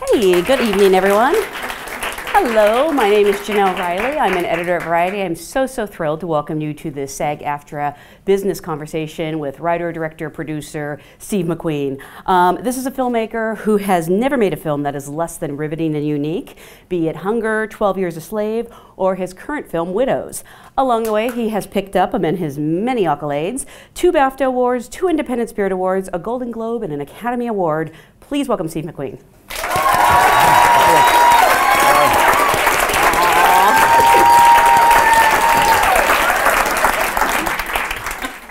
Hey, good evening, everyone. Hello, my name is Jenelle Riley. I'm an editor at Variety. I'm so thrilled to welcome you to the SAG-AFTRA business conversation with writer, director, producer, Steve McQueen. This is a filmmaker who has never made a film that is less than riveting and unique, be it Hunger, 12 Years a Slave, or his current film, Widows. Along the way, he has picked up, among his many accolades, 2 BAFTA Awards, 2 Independent Spirit Awards, a Golden Globe, and an Academy Award. Please welcome Steve McQueen.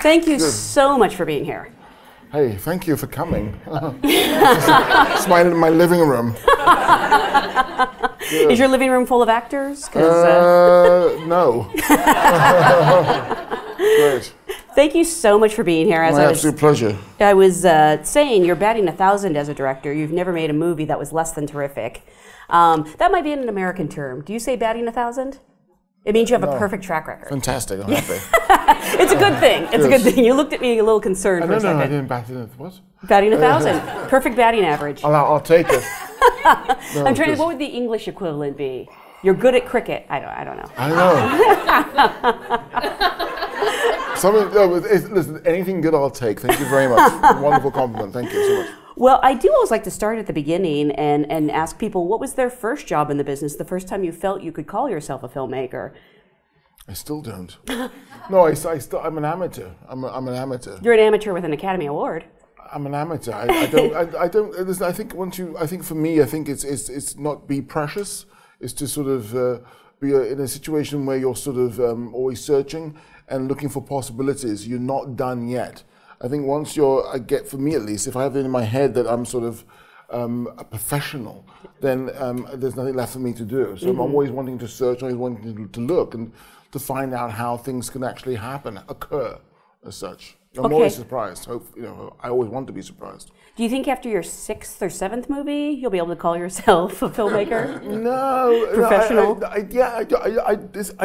Thank you so much for being here. Hey, thank you for coming. It's my living room. Is your living room full of actors? No. Great. Thank you so much for being here. My absolute pleasure. I was saying, you're batting 1,000 as a director. You've never made a movie that was less than terrific. That might be an American term. Do you say batting 1,000? It means you have a perfect track record. Fantastic, I'm happy. It's a good thing. It's a good thing. You looked at me a little concerned for a second. No, I didn't bat it. What? Batting 1,000. Perfect batting average. I'll take it. I'm trying to, what would the English equivalent be? You're good at cricket. I don't know. I know. Listen, anything good I'll take. Thank you very much. Wonderful compliment. Thank you so much. Well, I do always like to start at the beginning and ask people, what was their first job in the business, the first time you felt you could call yourself a filmmaker? I still don't. No, I'm an amateur. I'm an amateur. You're an amateur with an Academy Award. I'm an amateur. I don't. Listen, I think for me, it's not be precious. It's to sort of be in a situation where you're sort of always searching and looking for possibilities. You're not done yet. I think once for me at least, if I have it in my head that I'm sort of a professional, then there's nothing left for me to do. So I'm always wanting to search, always wanting to look and to find out how things can actually occur as such. I'm always surprised. I always want to be surprised. Do you think after your 6th or 7th movie, you'll be able to call yourself a filmmaker? No. Professional? I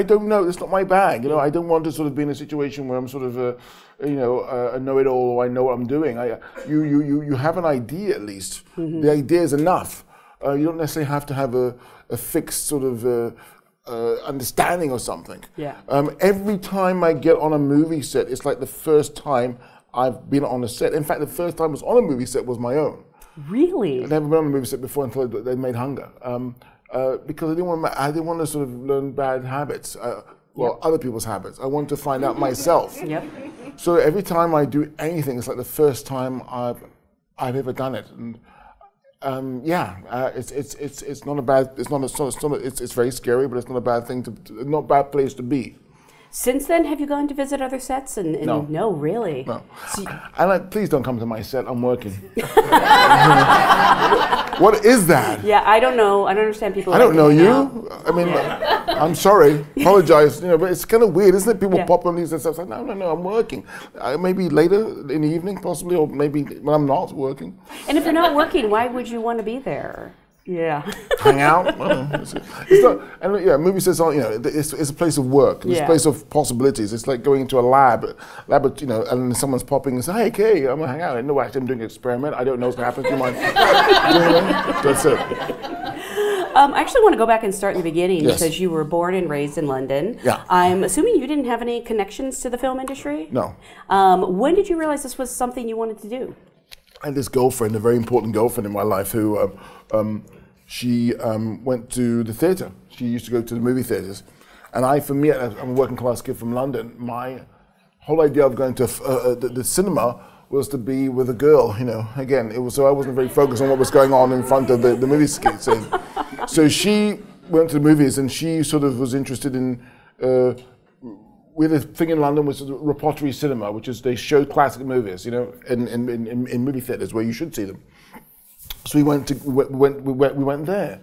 don't know. It's not my bag. I don't want to sort of be in a situation where I'm sort of a know-it-all, or I know what I'm doing. You have an idea at least. Mm-hmm. The idea is enough. You don't necessarily have to have a fixed sort of understanding or something. Yeah. Every time I get on a movie set, it's like the first time I've been on a set. In fact, the first time I was on a movie set was my own. Really? I'd never been on a movie set before until they made Hunger. Because I didn't want to sort of learn bad habits. Other people's habits. I want to find out myself. Yep. So every time I do anything, it's like the first time I've ever done it. And it's not a bad. It's very scary, but it's not a bad thing not a bad place to be. Since then, have you gone to visit other sets? No, really. No. Please don't come to my set. I'm working. What is that? Yeah, I don't know. I don't understand people. I don't know you. I mean, I'm sorry. Apologize. But it's kind of weird, isn't it? People pop on these and stuff. Like, no, I'm working. Maybe later in the evening, possibly, or maybe when I'm not working. And if you're not working, why would you want to be there? Yeah. Hang out. It's not, and movie sets are, it's a place of work. It's a place of possibilities. It's like going into a lab, and someone's popping and saying, "Hey, I'm gonna hang out." No, actually, I'm doing an experiment. I don't know what's gonna happen. Do you mind? That's it. I actually want to go back and start in the beginning because you were born and raised in London. Yeah. I'm assuming you didn't have any connections to the film industry? No. When did you realize this was something you wanted to do? I had this girlfriend, a very important girlfriend in my life, who she went to the theatre. She used to go to the movie theatres. And I'm a working class kid from London. My whole idea of going to the cinema was to be with a girl, Again, so I wasn't very focused on what was going on in front of the movie scene. So she went to the movies, and she sort of was interested in we had a thing in London which was repertory cinema, which is they showed classic movies, in movie theaters where you should see them. So we went there,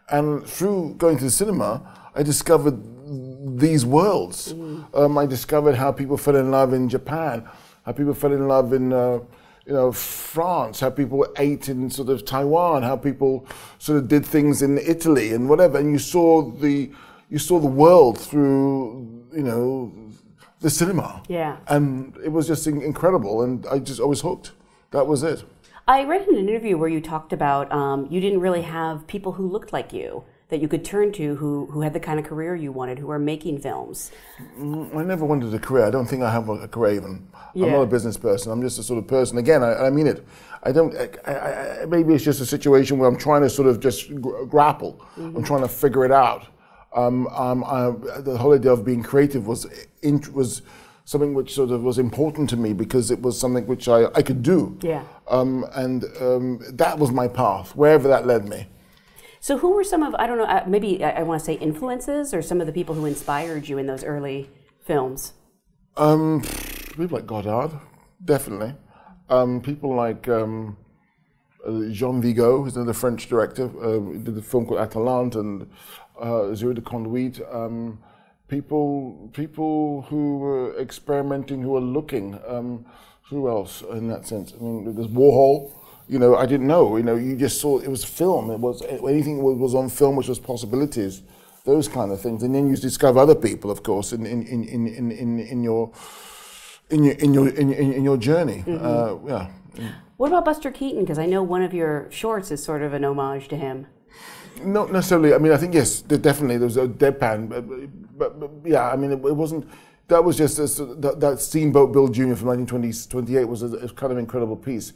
and through going to the cinema, I discovered these worlds. I discovered how people fell in love in Japan, how people fell in love in France, how people ate in sort of Taiwan, how people sort of did things in Italy and whatever, and you saw the world through the cinema. Yeah. And it was just incredible, and I was hooked. That was it. I read in an interview where you talked about you didn't really have people who looked like you that you could turn to who had the kind of career you wanted, who are making films. I never wanted a career. I don't think I have a career even. Yeah. I'm not a business person. I'm just a sort of person. Again, I mean it. I don't. Maybe it's just a situation where I'm trying to sort of just grapple. I'm trying to figure it out. The whole idea of being creative was something which sort of was important to me because it was something which I could do. Yeah. That was my path, wherever that led me. So who were some of, I don't know, maybe I want to say influences, or some of the people who inspired you in those early films? People like Godard, definitely. People like Jean Vigo, who's another French director, did a film called Atalante and Zero de Conduite. People who were experimenting, who were looking. Who else in that sense? I mean, there's Warhol. You know, I didn't know. You know, you just saw it was film. It was anything that was on film, which was possibilities, those kind of things. And then you discover other people, of course, in your journey. Yeah. What about Buster Keaton? Because I know one of your shorts is sort of an homage to him. Not necessarily. I mean, I think yes, definitely there was a deadpan, but yeah. I mean, it wasn't. That was just that Steamboat Bill Jr. from 1928 was a kind of incredible piece.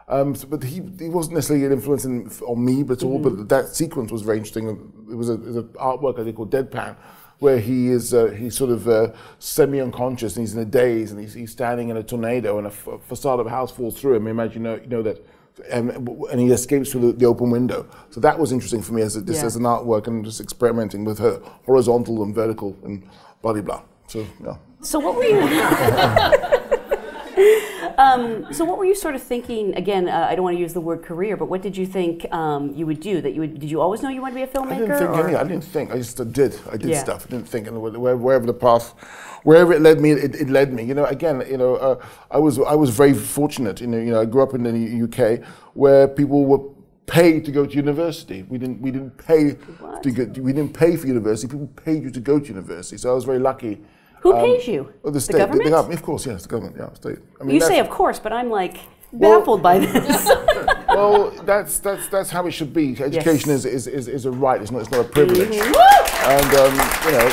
But he wasn't necessarily an influence on me, but all. But that sequence was very interesting. It was an artwork I think called Deadpan, where he's sort of semi-unconscious and he's in a daze and he's standing in a tornado and a facade of a house falls through him. Imagine you know that, and he escapes through the open window. So that was interesting for me as an artwork and just experimenting with her horizontal and vertical and blah blah blah. So yeah. So what were you? So what were you sort of thinking? Again, I don't want to use the word career, but what did you think you would do? Did you always know you wanted to be a filmmaker? I didn't think. I just did. I did stuff. I didn't think. And wherever the path, wherever it led me, it led me. You know, again, I was very fortunate. You know, I grew up in the UK where people were paid to go to university. We didn't pay we didn't pay for university. People paid you to go to university. So I was very lucky. Who pays you? The state. The government? Of course, yes, the government, yeah, state. I mean, you say of course, but I'm like baffled by this. Well, that's how it should be. Education is a right. It's not a privilege. And you know,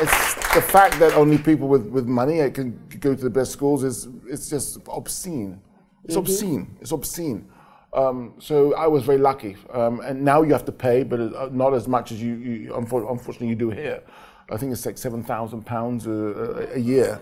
it's the fact that only people with money can go to the best schools it's just obscene. It's obscene. It's obscene. So I was very lucky, and now you have to pay, but not as much as you unfortunately you do here. I think it's like £7,000 a year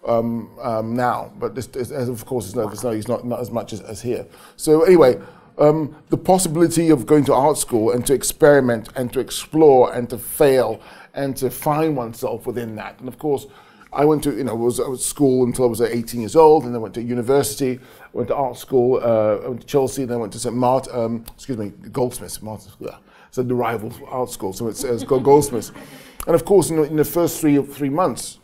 now, but of course it's not as much as here. So anyway, the possibility of going to art school and to experiment and to explore and to fail and to find oneself within that, and of course. I went to, I was at school until I was 18 years old, and then went to university, went to art school, I went to Chelsea, then went to Goldsmiths, it's a rival art school, so it's called Goldsmiths. And of course, in the first three months,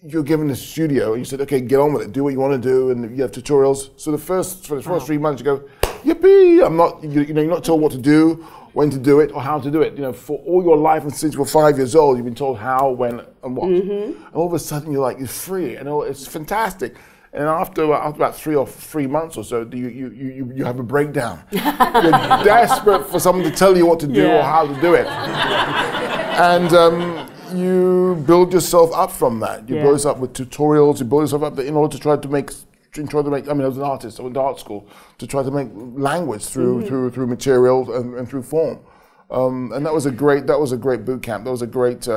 you're given a studio, and you said, okay, get on with it, do what you want to do, and you have tutorials. So for the first 3 months, you go, yippee, you're not told what to do, when to do it, or how to do it. You know, for all your life, and since you were 5 years old, you've been told how, when, and what. And all of a sudden, you're free, and it's fantastic. And after about 3 months or so, you have a breakdown. You're desperate for someone to tell you what to do or how to do it. And you build yourself up from that. You build yourself up with tutorials. You build yourself up in order to try to make. I mean, I was an artist. I went to art school to try to make language through material and through form. And that was a great boot camp. That was a great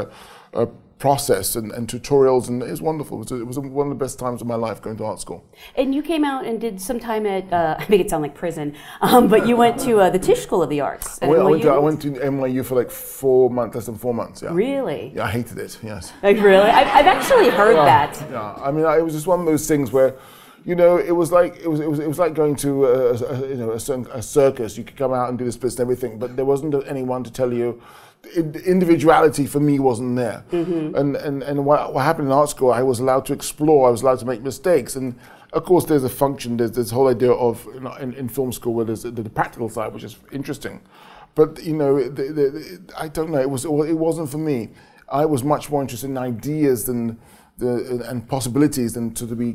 process and tutorials, and it was wonderful. It was one of the best times of my life going to art school. And you came out and did some time at, I make it sound like prison, but you went to the Tisch School of the Arts at NYU? I went to NYU for like 4 months, less than 4 months, yeah. Really? Yeah, I hated it, yes. Like really? I've actually heard that. Yeah, I mean, it was just one of those things where, it was like going to a circus. You could come out and do the splits and everything, but there wasn't anyone to tell you. Individuality for me wasn't there, and what happened in art school, I was allowed to explore. I was allowed to make mistakes, and of course, there's a function. There's this whole idea of in film school where there's the practical side, which is interesting, but I don't know. It wasn't for me. I was much more interested in ideas and possibilities than to be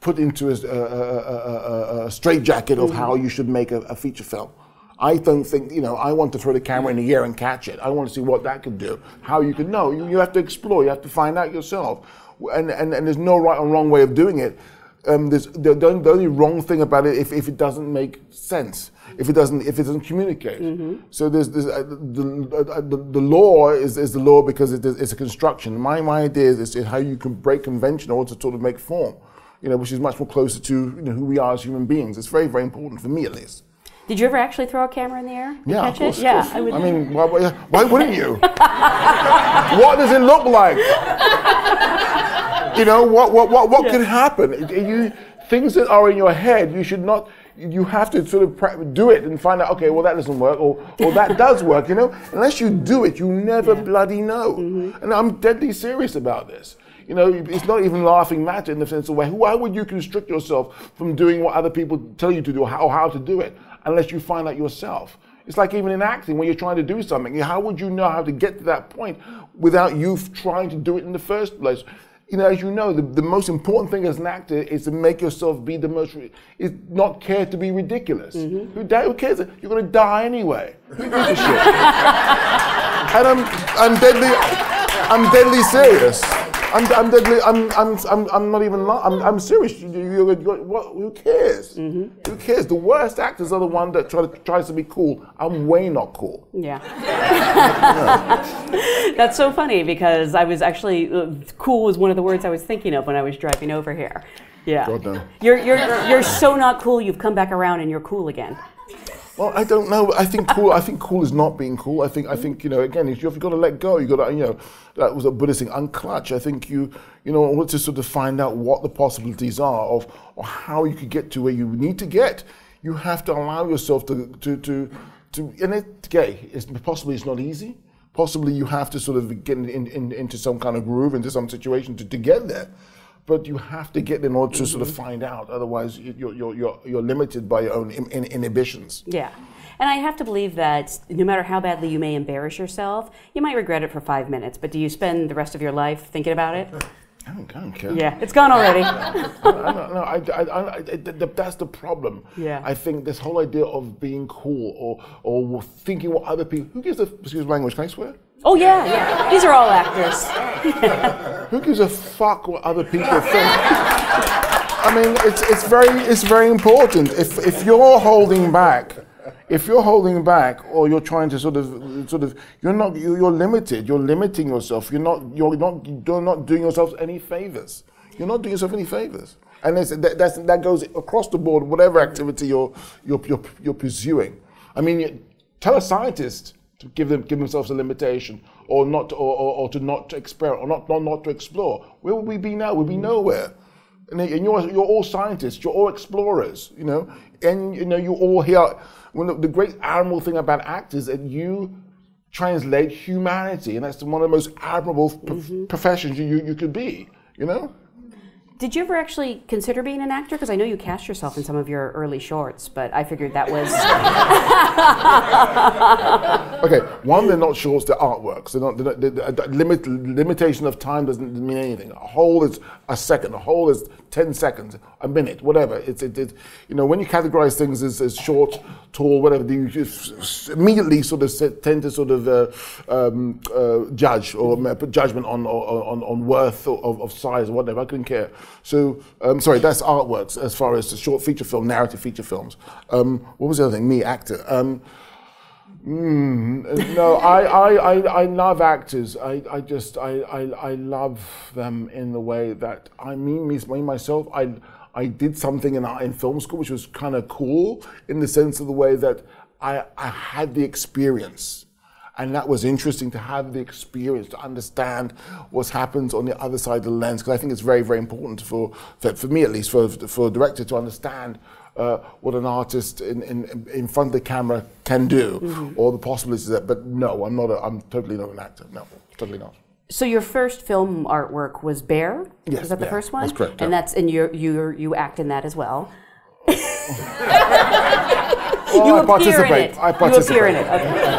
put into a straitjacket of how you should make a feature film. I don't think, I want to throw the camera in the air and catch it. I want to see what that could do, how you could know. You have to explore, you have to find out yourself. And there's no right or wrong way of doing it. The only wrong thing about it if it doesn't make sense, if it doesn't communicate. So there's the law is the law because it's a construction. My idea is how you can break convention or to sort of make form, which is much more closer to who we are as human beings. It's very, very important for me, at least. Did you ever actually throw a camera in the air? Yeah, of course. Yeah, I mean, why wouldn't you? What does it look like? What could happen? Things that are in your head, you have to sort of do it and find out, okay, well, that doesn't work, or that does work, Unless you do it, you never bloody know. And I'm deadly serious about this. It's not even laughing matter in the sense of why would you constrict yourself from doing what other people tell you to do or how to do it, unless you find out yourself. It's like even in acting, when you're trying to do something, how would you know how to get to that point without you trying to do it in the first place? As you know, the most important thing as an actor is to make yourself be is not care to be ridiculous. Who cares? You're going to die anyway. Who gives a shit? And I'm deadly serious. I'm not even lying. I'm serious. Who cares? Who cares? The worst actors are the one that tries to be cool. I'm way not cool. Yeah. That's so funny because I was actually cool was one of the words I was thinking of when I was driving over here. Yeah. God, no. You're so not cool. You've come back around and you're cool again. Well, I don't know. I think cool is not being cool. I think again, you've got to let go. You got to that was a Buddhist thing, unclutch. I think you want to sort of find out what the possibilities are of or how you could get to where you need to get. You have to allow yourself to and it's possibly it's not easy. Possibly you have to sort of get into some kind of groove, into some situation to get there. But you have to get in order to sort of find out. Otherwise, you're limited by your own inhibitions. Yeah. And I have to believe that no matter how badly you may embarrass yourself, you might regret it for 5 minutes, but do you spend the rest of your life thinking about it? I don't care. Yeah, it's gone already. That's the problem. Yeah. I think this whole idea of being cool or thinking what other people, who gives a, excuse my language, can I swear? Oh yeah. These are all actors. Who gives a fuck what other people think? I mean, it's very important. If you're holding back, or you're trying to sort of, you're limited. You're limiting yourself. You're not doing yourself any favors. You're not doing yourself any favors. And that goes across the board, whatever activity you're pursuing. I mean, tell a scientist to give themselves a limitation, or not, or to not experiment, or not to explore. Where would we be now? We'd be nowhere. And you're all scientists. You're all explorers. And you all here. Well, the great admirable thing about actors is that you translate humanity, and that's one of the most admirable professions you could be. Did you ever actually consider being an actor? Because I know you cast yourself in some of your early shorts, but I figured that was... Okay, one, they're not shorts, they're artworks. The limitation of time doesn't mean anything. A whole is a second, a whole is 10 seconds, a minute, whatever. When you categorize things as short, tall, whatever, you just immediately sort of tend to sort of judge or put judgment on worth of size or whatever. I couldn't care. So, sorry, that's artworks as far as the short feature film, narrative feature films. What was the other thing? Me, actor. No, I love actors. I love them in the way that me myself. I did something in film school which was kind of cool in the sense of the way that I had the experience. And that was interesting to have the experience, to understand what happens on the other side of the lens, because I think it's very, very important for me at least, for a director to understand what an artist in front of the camera can do, or the possibilities of that. But no, I'm totally not an actor. No, totally not. So your first film artwork was Bear? Yes. Was that the first one? That's correct. And you act in that as well. Well, I participate. You appear in it. Okay.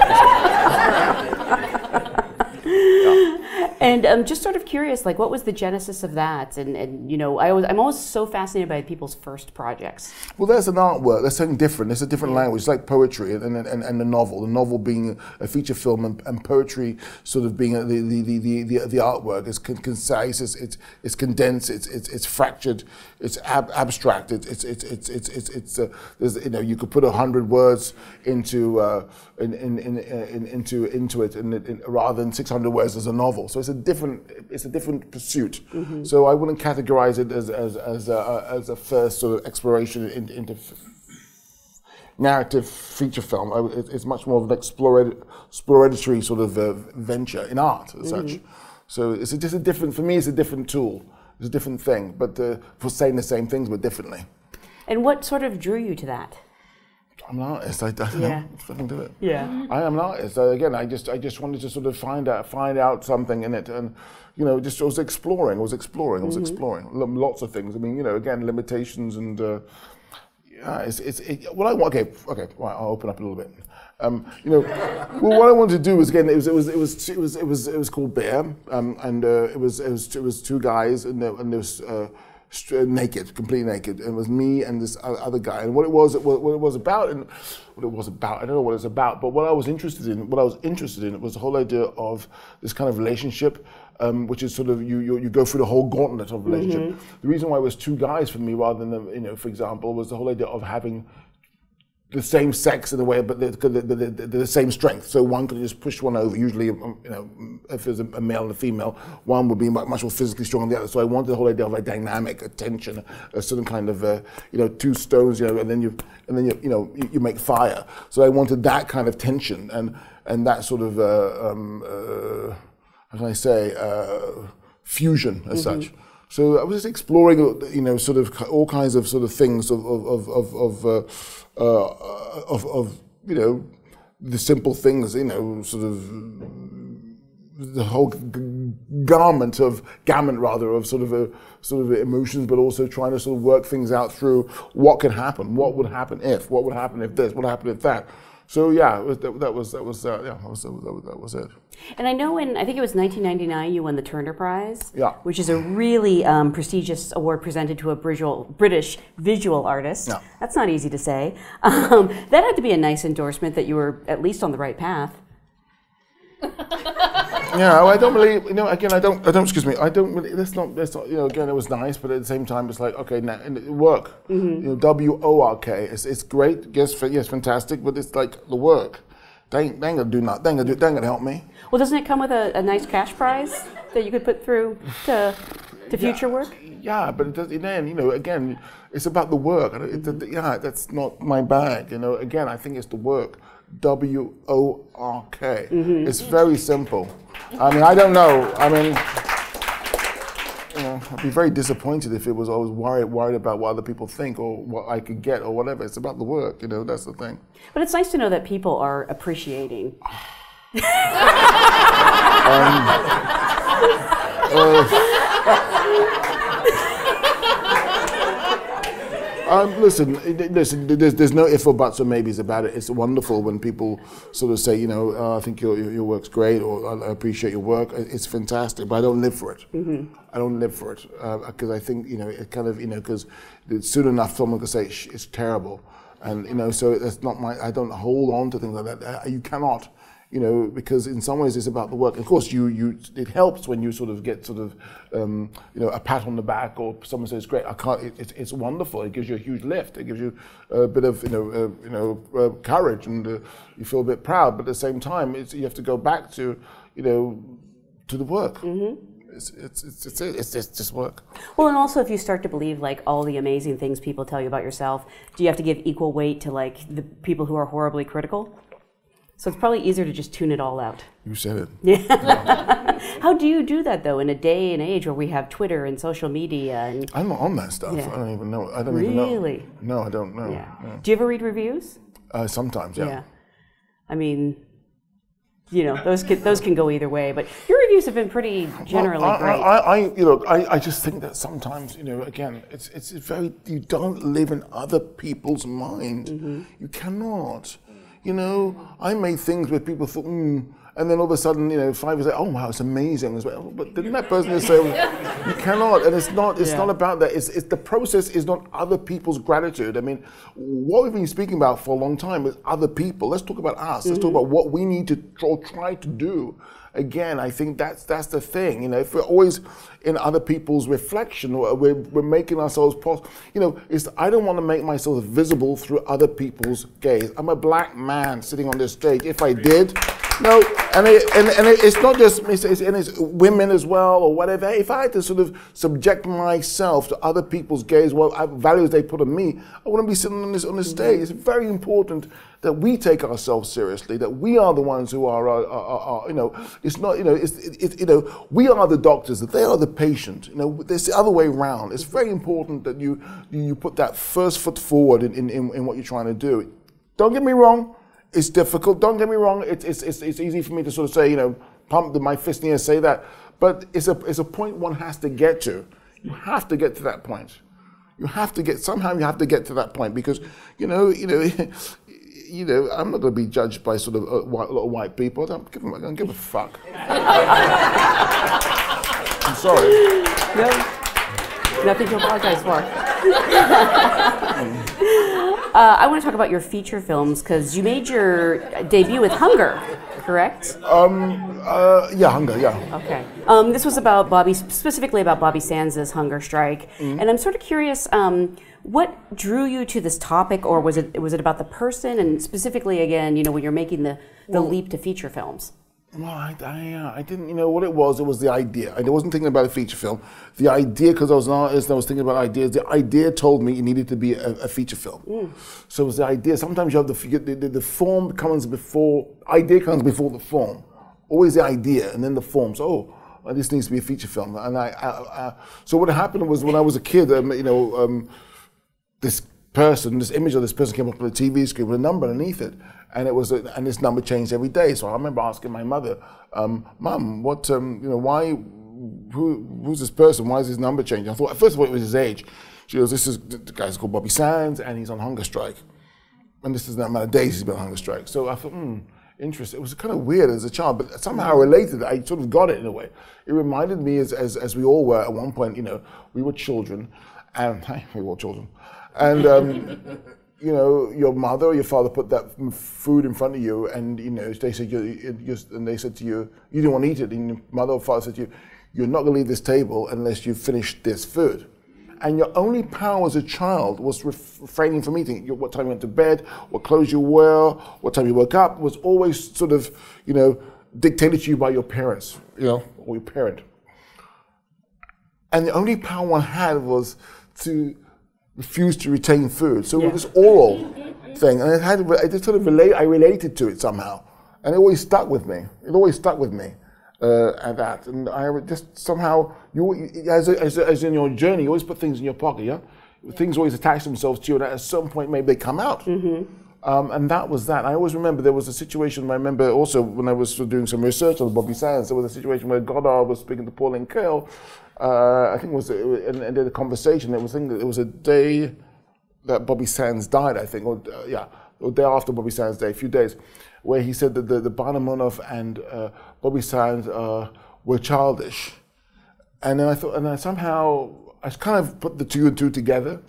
And I'm just sort of curious, like, what was the genesis of that? And you know, I'm always so fascinated by people's first projects. Well, there's an artwork. There's something different. There's a different language. It's like poetry and the novel. The novel being a feature film, and poetry sort of being the artwork. It's concise. It's condensed. It's fractured. It's abstract. It's there's, you know, you could put 100 words into it, and rather than 600 words as a novel. So it's a different pursuit. So I wouldn't categorize it as a first sort of exploration into narrative feature film. It's much more of an exploratory sort of venture in art as such. So it's just a different, for me, it's a different tool. It's a different thing, but for saying the same things but differently. And what sort of drew you to that? I'm an artist. I don't know if I can do it. Yeah. I am an artist. Again, I just wanted to sort of find out something in it, and you know, I was exploring. Lots of things. I mean, you know, again, limitations and what I want. Okay, right. I'll open up a little bit. You know, well, what I wanted to do was, again, it was called Bear, and it was two guys, and there was. Naked, completely naked. And it was me and this other guy. And what it was about, I don't know what it's about, but what I was interested in was the whole idea of this kind of relationship, which is sort of, you go through the whole gauntlet of relationship. The reason why it was two guys for me rather than, you know, for example, was the whole idea of having the same sex in a way, but the same strength. So one could just push one over. Usually, you know, if there's a male and a female, one would be much more physically strong than the other. So I wanted the whole idea of a dynamic, a tension, a certain kind of, you know, two stones, you know, and then you make fire. So I wanted that kind of tension and that sort of, how can I say, fusion as such. So I was just exploring, you know, sort of all kinds of sort of things of you know, the simple things, you know, sort of the whole gamut of sort of emotions, but also trying to sort of work things out through what could happen, what would happen if this, what would happen if that. So yeah, that was it. And I know I think it was 1999, you won the Turner Prize, which is a really prestigious award presented to a British visual artist. Yeah. That's not easy to say. That had to be a nice endorsement that you were at least on the right path. Yeah, well, I don't really, you know, again, I don't, excuse me, I don't really, that's not, you know, again, it was nice, but at the same time, it's like, okay, now, work, you know, WORK, it's great, yes, fantastic, but it's like the work. They ain't gonna do nothing, they ain't gonna help me. Well, doesn't it come with a nice cash prize that you could put through to future work? Yeah, but it does, then, you know, again, it's about the work. Yeah, that's not my bag, you know, again, I think it's the work. WORK. It's very simple. I mean, I don't know. I mean, you know, I'd be very disappointed if it was always worried about what other people think or what I could get or whatever. It's about the work, you know, that's the thing. But it's nice to know that people are appreciating. Listen, there's no if or buts or maybes about it. It's wonderful when people sort of say, you know, I think your work's great, or I appreciate your work. It's fantastic, but I don't live for it. I don't live for it because I think, you know, it kind of, you know, because soon enough someone could say it's terrible, and you know, so that's not my. I don't hold on to things like that. You cannot. You know, because in some ways it's about the work. Of course, it helps when you sort of get sort of, you know, a pat on the back or someone says, "Great, I can't." It's wonderful. It gives you a huge lift. It gives you a bit of, courage, and you feel a bit proud. But at the same time, you have to go back to, you know, to the work. It's just work. Well, and also if you start to believe like all the amazing things people tell you about yourself, do you have to give equal weight to like the people who are horribly critical? So it's probably easier to just tune it all out. You said it. Yeah. How do you do that though in a day and age where we have Twitter and social media? And I'm not on that stuff. Yeah. I don't even know. Really? No, I don't know. Yeah. Yeah. Do you ever read reviews? Sometimes, yeah. I mean, you know, those can go either way, but your reviews have been pretty generally great. I just think that sometimes, you know, again, it's very, you don't live in other people's mind. You cannot. You know, I made things where people thought, and And then all of a sudden, 5 years later, oh wow, it's amazing. But didn't that person just say, well, you cannot? And it's not about that. It's the process is not other people's gratitude. I mean, what we've been speaking about for a long time is other people. Let's talk about us. Let's talk about what we need to try to do. Again, I think that's the thing. If we're always in other people's reflection, we're making ourselves possible. I don't want to make myself visible through other people's gaze. I'm a black man sitting on this stage. If I did, no, and it's not just it's women as well or whatever. If I had to sort of subject myself to other people's gaze, values they put on me, I wouldn't be sitting on this stage. It's very important that we take ourselves seriously. That we are the ones who are it's not we are the doctors. That they are the patient. There's the other way around. It's very important that you put that first foot forward in what you're trying to do. Don't get me wrong. It's difficult. Don't get me wrong. It's easy for me to sort of say, pump my fist in the air, say that. But it's a point one has to get to. You have to get to that point. Somehow you have to get to that point because, I'm not going to be judged by sort of a lot of white people. I don't give a fuck. I'm sorry. No, nothing to apologize for. I want to talk about your feature films because you made your debut with Hunger, correct? Yeah, Hunger, yeah. Okay. This was specifically about Bobby Sands' hunger strike, and I'm sort of curious, what drew you to this topic, or was it about the person, and specifically, again, when you're making the leap to feature films? Well, I didn't, what it was the idea. I wasn't thinking about a feature film. The idea, because I was an artist and I was thinking about ideas, the idea told me it needed to be a feature film. So it was the idea. Sometimes you have the form comes before, idea comes before the form. Always the idea and then the form. So, this needs to be a feature film. And so what happened was when I was a kid, this image of this person came up on the TV screen with a number underneath it. And and this number changed every day. So I remember asking my mother, "Mum, what? Who's this person? Why is his number changing?" I thought first of all it was his age. She goes, "This is the guy's called Bobby Sands, and he's on hunger strike, and this is the amount of days he's been on hunger strike." So I thought, interesting. It was kind of weird as a child, but somehow related. I sort of got it in a way. It reminded me, as we all were at one point. We were children, and we were all children, and. Your mother or your father put that food in front of you, and they said they said to you, you didn't want to eat it, and your mother or father said to you, you're not going to leave this table unless you finish this food. And your only power as a child was refraining from eating. What time you went to bed, what clothes you wore, what time you woke up was always sort of dictated to you by your parents, or your parent. And the only power one had was to refused to retain food. So it was this oral thing, and I just sort of I related to it somehow, and it always stuck with me. At that, and I just somehow as in your journey, you always put things in your pocket. Yeah, things always attach themselves to you, and at some point maybe they come out. And that was that. I always remember there was a situation. I remember also when I was doing some research on Bobby Sands, there was a situation where Goddard was speaking to Pauline Kael. I think it was, and did a conversation. It was a day that Bobby Sands died, I think, or day after Bobby Sands' day, a few days, where he said that the Barnamonov and Bobby Sands were childish. And then I somehow kind of put the two and two together.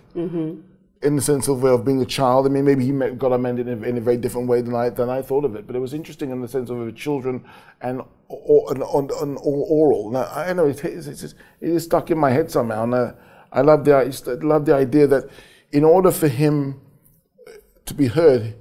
In the sense of being a child. I mean, maybe he got amended in a very different way than I thought of it. But it was interesting in the sense of children and oral. Now, I know it is stuck in my head somehow. And I love the idea that in order for him to be heard,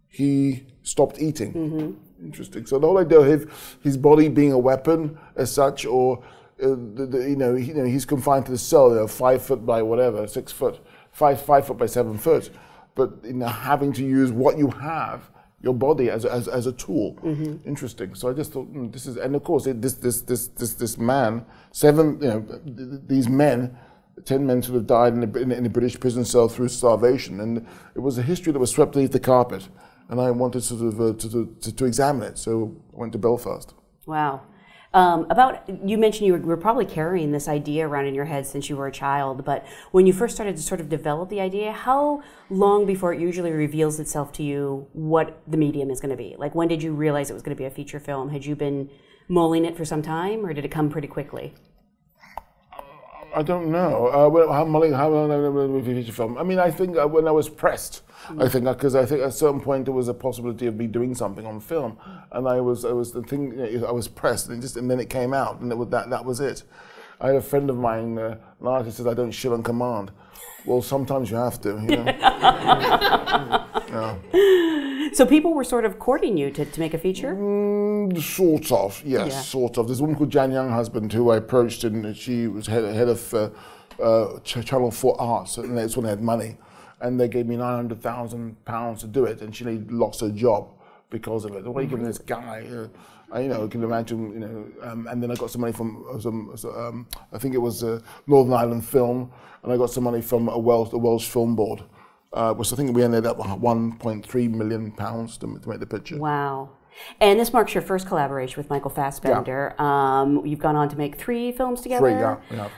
he stopped eating. Interesting. So the whole idea of his body being a weapon as such, or he's confined to the cell, 5 foot by whatever, 6 foot. 5 foot by 7 foot, but having to use what you have, your body as a tool. Interesting. So I just thought this is, and of course this man, these men, 10 men sort of died in a British prison cell through starvation, and it was a history that was swept beneath the carpet, and I wanted sort of to examine it. So I went to Belfast. Wow. You mentioned you were probably carrying this idea around in your head since you were a child, but when you first started to sort of develop the idea, how long before it usually reveals itself to you what the medium is going to be? Like, when did you realize it was going to be a feature film? Had you been mulling it for some time, or did it come pretty quickly? I don't know. How long a feature film? I mean, I think when I was pressed, I think because I think at a certain point there was a possibility of me doing something on film, and I was pressed, and then it came out, and that was it. I had a friend of mine, an artist, says I don't shit on command. Well, sometimes you have to, you know. Yeah. So people were sort of courting you to make a feature? Sort of, yes, yeah. Sort of. There's a woman called Jan Younghusband who I approached, and she was head of Channel 4 Arts, and that's when they had money. And they gave me £900,000 to do it, and she lost her job because of it. What are you giving this guy? I can imagine, and then I got some money from I think it was Northern Ireland Film, and I got some money from the Welsh Film Board, which I think we ended up £1.3 million to make the picture. Wow. And this marks your first collaboration with Michael Fassbender. Yeah. You've gone on to make 3 films together. 3, yeah.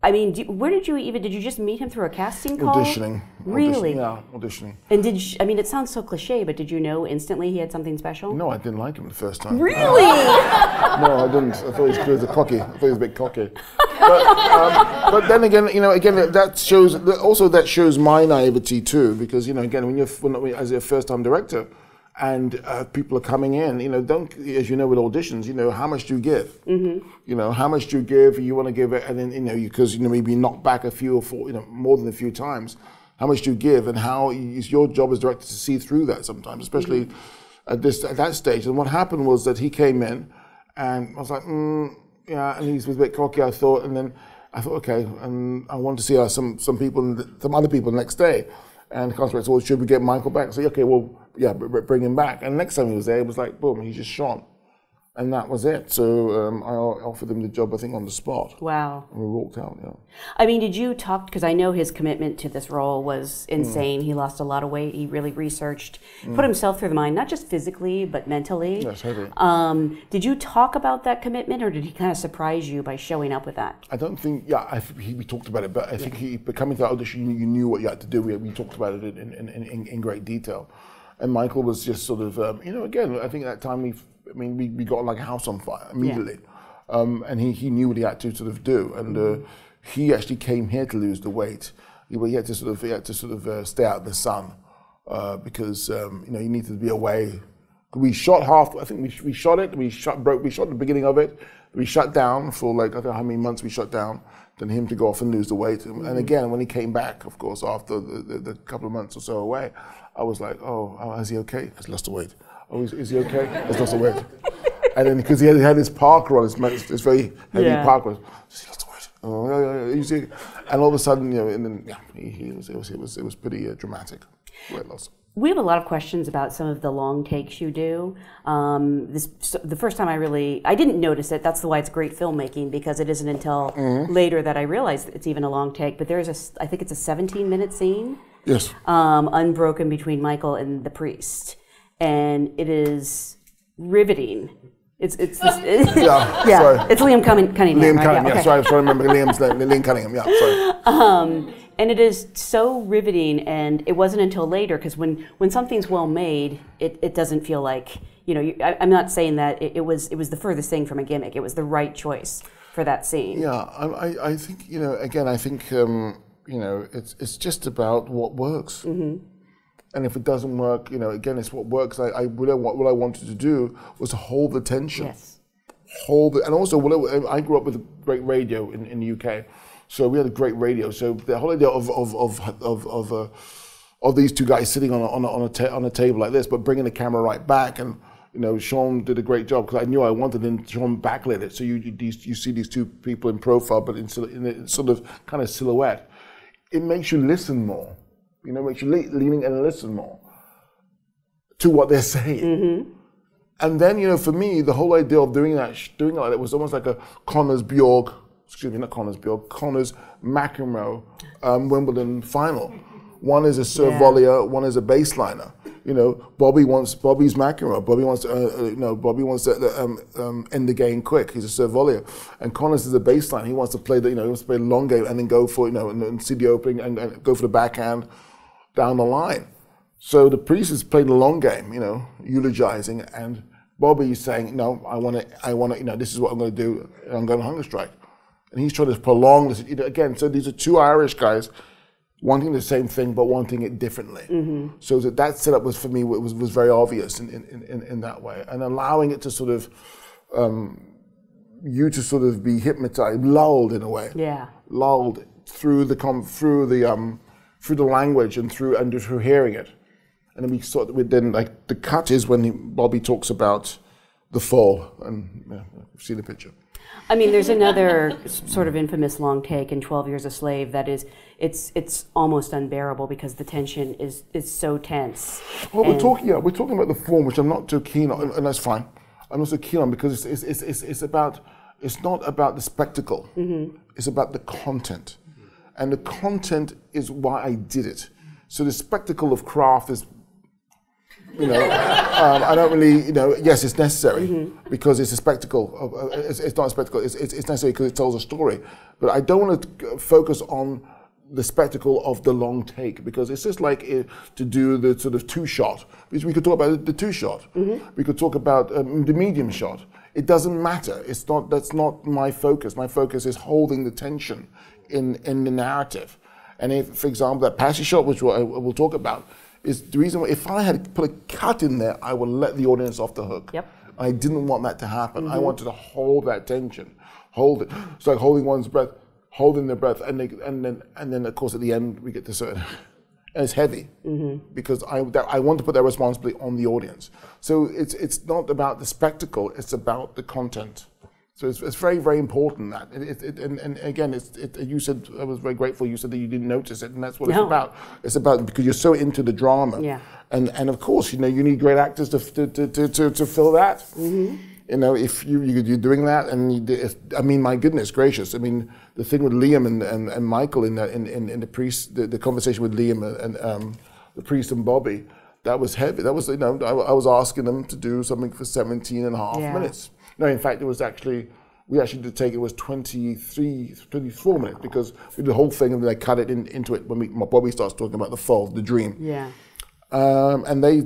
I mean, where did you just meet him through a casting call? Auditioning. Really? Auditioning. And I mean, it sounds so cliche, but did you know instantly he had something special? No, I didn't like him the first time. Really? No, I didn't. I thought he was cocky. I thought he was a bit cocky. But then again, that shows my naivety too, because again, as a first-time director, and people are coming in, don't, as you know, with auditions, how much do you give? Mm-hmm. How much do you give? You want to give it, and then, because, maybe knocked back a few or 4, more than a few times. How much do you give? And how is your job as director to see through that sometimes, especially at that stage. And what happened was that he came in, and I was like, yeah, and he was a bit cocky, I thought, and then I thought, okay, and I wanted to see some other people the next day. And the contract said, well, should we get Michael back? I said, okay, well, yeah, bring him back. And next time he was there, it was like, boom, he just shone. And that was it. So I offered him the job, I think, on the spot. Wow. And we walked out, yeah. I mean, did you talk, because I know his commitment to this role was insane. He lost a lot of weight. He really researched, put himself through the mind, not just physically, but mentally. Yes, heavy. Did you talk about that commitment, or did he kind of surprise you by showing up with that? I don't think, we talked about it, but I think coming to that audition, you knew what you had to do. We talked about it in great detail. And Michael was just sort of, again, I think at that time we got like a house on fire immediately. Yeah. And he knew what he had to sort of do. And he actually came here to lose the weight. He had to sort of stay out of the sun because, he needed to be away. We shot I think we shot it, we shot the beginning of it, we shut down for like, I don't know how many months we shut down, then him to go off and lose the weight. And again, when he came back, of course, after the couple of months or so away, I was like, oh, is he okay? He's lost the weight. Oh, is he okay? He's lost the weight. And then because he had his parker on, his very heavy parker, he lost the weight. Oh, yeah, you see. And all of a sudden, and then it was pretty dramatic weight loss. We have a lot of questions about some of the long takes you do. The first time I didn't notice it. That's why it's great filmmaking, because it isn't until later that I realized it's even a long take. But I think it's a 17-minute scene. Yes. Unbroken between Michael and the priest, and it is riveting. It's Sorry. It's Liam Cunningham. Liam right? Cunningham. Yeah, okay. Sorry, I'm trying to remember Liam's name. Liam Cunningham. Yeah, sorry. And it is so riveting, and it wasn't until later, because when something's well made, it doesn't feel like, I'm not saying that it was the furthest thing from a gimmick. It was the right choice for that scene. Yeah, I think, again, I think, it's just about what works. Mm-hmm. And if it doesn't work, again, it's what works. What I wanted to do was to hold the tension. Yes. And also, I grew up with a great radio in the UK. So we had a great radio. So the whole idea of these two guys sitting on a table like this, but bringing the camera right back, and Sean did a great job, because I knew I wanted him. Sean backlit it, so you see these two people in profile, but in sort of kind of silhouette. It makes you listen more. Makes you leaning and listen more to what they're saying. Mm-hmm. And then for me, the whole idea of doing it like that was almost like a Connors McEnroe Wimbledon final. One is a serve volleyer, one is a baseliner. You know, Bobby's McEnroe. Bobby wants to end the game quick. He's a serve volleyer, and Connors is a baseline. He wants to play he wants to play the long game and then go for and see the opening and go for the backhand down the line. So the priest is playing the long game, eulogizing, and Bobby's saying, no, I want to, this is what I'm going to do. I'm going to hunger strike, and he's trying to prolong this again. So these are two Irish guys wanting the same thing but wanting it differently. Mm-hmm. So that setup was, for me, was very obvious in that way, and allowing it to sort of you to sort of be hypnotized, lulled in a way, lulled through the language and through hearing it, and then the cut is when Bobby talks about the fall, and you've seen the picture. I mean, there's another sort of infamous long take in 12 Years a Slave that is, it's almost unbearable because the tension is so tense. Well, we're talking about the form, which I'm not too keen on, and that's fine. I'm not so keen on because it's not about the spectacle. Mm-hmm. It's about the content, and the content is why I did it. So the spectacle of craft is. I don't really, yes, it's necessary because it's a spectacle. It's not a spectacle. It's necessary because it tells a story. But I don't want to focus on the spectacle of the long take because it's just like to do the sort of two-shot. Because we could talk about the two-shot. Mm-hmm. We could talk about the medium shot. It doesn't matter. That's not my focus. My focus is holding the tension in the narrative. And if, for example, that passage shot, which we'll talk about, is the reason why, if I had put a cut in there, I would let the audience off the hook. Yep. I didn't want that to happen. Mm-hmm. I wanted to hold that tension, hold it. It's like holding one's breath, holding their breath, and then of course at the end we get to certain, and it's heavy because I want to put that responsibility on the audience. So it's not about the spectacle; it's about the content. So it's very, very important that. And again, you said, I was very grateful, you said that you didn't notice it, and that's what it's about. It's about, because you're so into the drama. Yeah. And of course, you need great actors to fill that. Mm-hmm. If you're doing that, and my goodness gracious, the thing with Liam and Michael in the priest, the conversation with Liam and the priest and Bobby, that was heavy. That was, I was asking them to do something for 17 and a half minutes. No, in fact, we actually did take, it was 24 minutes because we did the whole thing and then they cut it into it when Bobby starts talking about the fall, the dream. Yeah. And they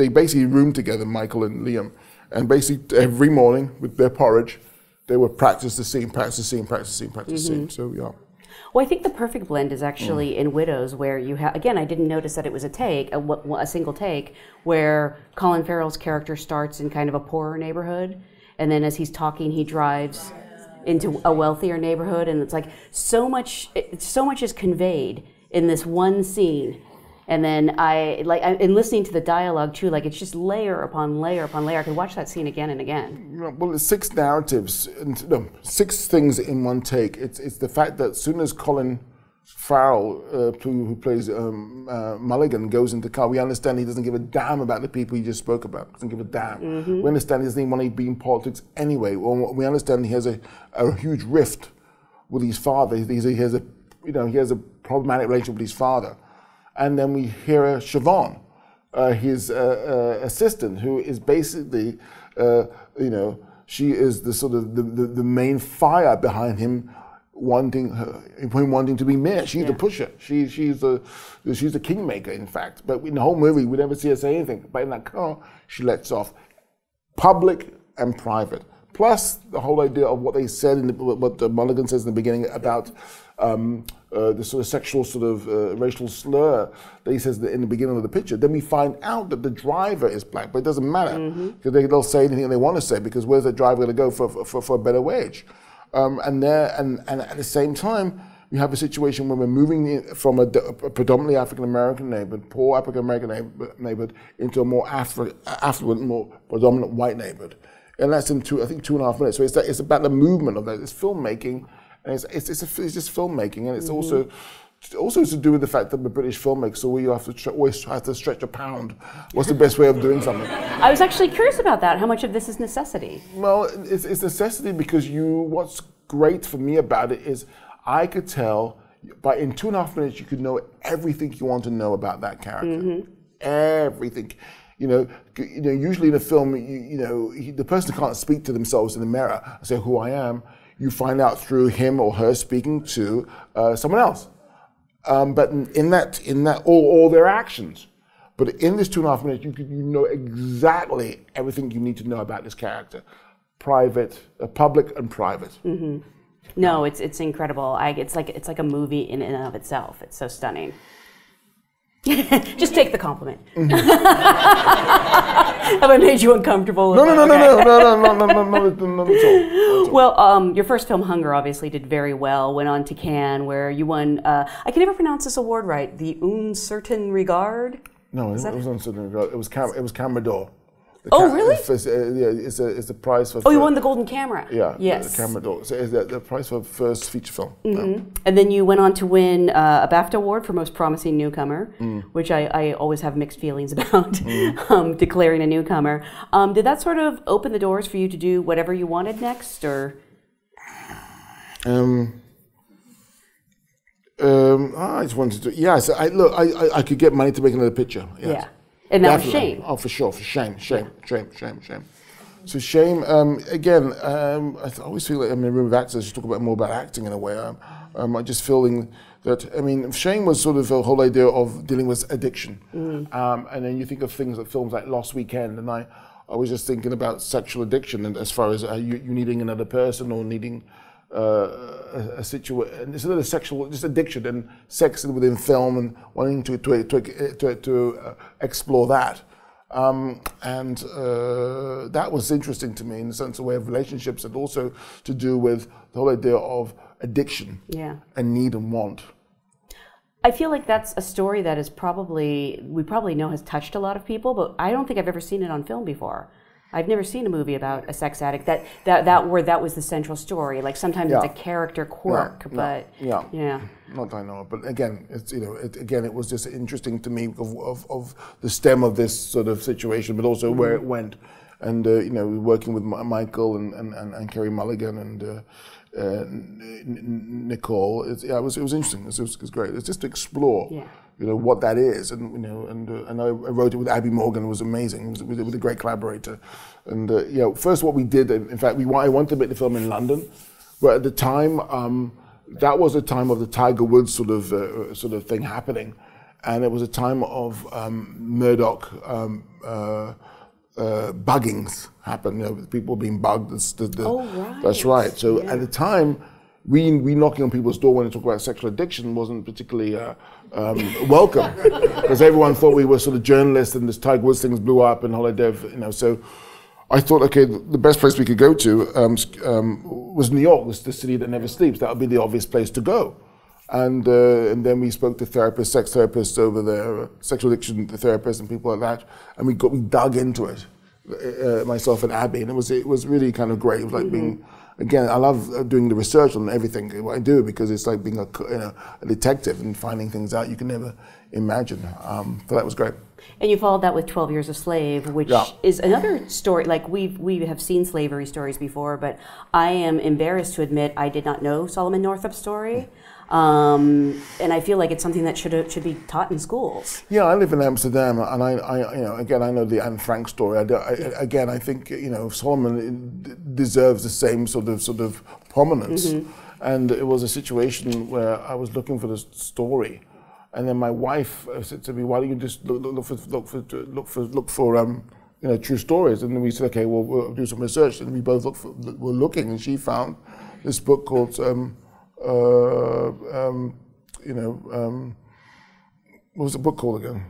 basically roomed together, Michael and Liam, and basically every morning with their porridge, they would practice the scene. So, yeah. Well, I think the perfect blend is actually in Widows, where you have, again, I didn't notice that it was a single take, where Colin Farrell's character starts in kind of a poorer neighborhood, and then as he's talking, he drives into a wealthier neighborhood, and it's like so much is conveyed in this one scene. And then in listening to the dialogue too, like it's just layer upon layer upon layer. I could watch that scene again and again. Well, it's 6 narratives, 6 things in one take. It's the fact that as soon as Colin Farrell, who plays Mulligan, goes into the car, we understand he doesn't give a damn about the people he just spoke about. Doesn't give a damn. Mm-hmm. We understand he doesn't even want to be in politics anyway. We understand he has a huge rift with his father. He has a problematic relationship with his father. And then we hear Siobhan, his assistant, who is basically, she is the sort of the main fire behind him wanting to be mayor. She's the pusher. She's the kingmaker, in fact. But in the whole movie, we never see her say anything. But in that car, she lets off public and private. Plus the whole idea of what they said, what Mulligan says in the beginning about the sort of sexual sort of racial slur that he says in the beginning of the picture. Then we find out that the driver is black, but it doesn't matter because they'll say anything they want to say, because where's the driver going to go for a better wage? And at the same time, we have a situation where we're moving from a predominantly African American neighborhood, poor African American neighborhood, into a more affluent, more predominant white neighborhood. And that's in 2.5 minutes. So it's about the movement of that. It's filmmaking, and it's just filmmaking, and it's also to do with the fact that we're British filmmakers, so we always have to stretch a pound. What's the best way of doing something? I was actually curious about that. How much of this is necessity? Well, it's necessity because what's great for me about it is I could tell, in 2.5 minutes, you could know everything you want to know about that character. Mm-hmm. everything. Usually in a film, the person can't speak to themselves in the mirror and say who I am. You find out through him or her speaking to someone else. But in that, all their actions. But in this 2.5 minutes, you know exactly everything you need to know about this character, public and private. Mm-hmm. No, it's incredible. It's like a movie in and of itself. It's so stunning. Just take the compliment. Mm-hmm. Have I made you uncomfortable? No, not at all. Well, your first film, Hunger, obviously did very well. Went on to Cannes, where you won. I can never pronounce this award right. The Un Certain Regard. No, it was Un Certain Regard. It was Camera d'Or. Oh, really? It's a prize for. Oh, you won the Golden Camera. Yeah. Yes. The Camera d'Or. So it's the prize for first feature film. Mm-hmm. And then you went on to win a BAFTA award for Most Promising Newcomer, which I always have mixed feelings about declaring a newcomer. Did that sort of open the doors for you to do whatever you wanted next, or? I just wanted to. Yes, I could get money to make another picture. Yes. Yeah. And that was Shame. Oh, for sure, for shame. So Shame, again, I always feel like I'm in a room of actors, you talk more about acting in a way. I just feeling that, Shame was sort of a whole idea of dealing with addiction. And then you think of films like Lost Weekend, and I was just thinking about sexual addiction, and as far as you needing another person or needing a situation, it's another sexual, just addiction and sex within film and wanting to explore that. That was interesting to me in the sense of way of relationships, and also to do with the whole idea of addiction and need and want. I feel like that's a story that is we probably know has touched a lot of people, but I don't think I've ever seen it on film before. I've never seen a movie about a sex addict where that was the central story. Like sometimes it's a character quirk, but not that I know. But again, it's it was just interesting to me of the stem of this sort of situation, but also where it went, and working with Michael and Kerry Mulligan and Nicole. It was interesting. It was great. It's just to explore. Yeah. What that is, and I wrote it with Abby Morgan. It was amazing. It was a great collaborator, and first what we did, in fact, I wanted to make the film in London, but at the time, that was a time of the Tiger Woods sort of thing happening, and it was a time of Murdoch buggings happen. People being bugged. Right. That's right. So at the time, we knocking on people's door when they talk about sexual addiction wasn't particularly welcome, because everyone thought we were sort of journalists, and this Tiger Woods things blew up and holiday, So I thought, okay, the best place we could go to was New York, the city that never sleeps. That would be the obvious place to go. And then we spoke to therapists, sex therapists over there, sexual addiction therapists, and people like that, and we dug into it, myself and Abby, and it was really kind of great. It was like being. Again, I love doing the research on everything what I do, because it's like being a detective and finding things out you can never imagine. So that was great. And you followed that with 12 Years a Slave, which is another story. Like we have seen slavery stories before, but I am embarrassed to admit I did not know Solomon Northup's story. And I feel like it's something that should be taught in schools. Yeah, I live in Amsterdam, and I know the Anne Frank story. I think Solomon deserves the same sort of prominence. And it was a situation where I was looking for the story, and then my wife said to me, "Why don't you just look for true stories?" And then we said, "Okay, well, we'll do some research." And we both were looking, and she found this book called. What was the book called again?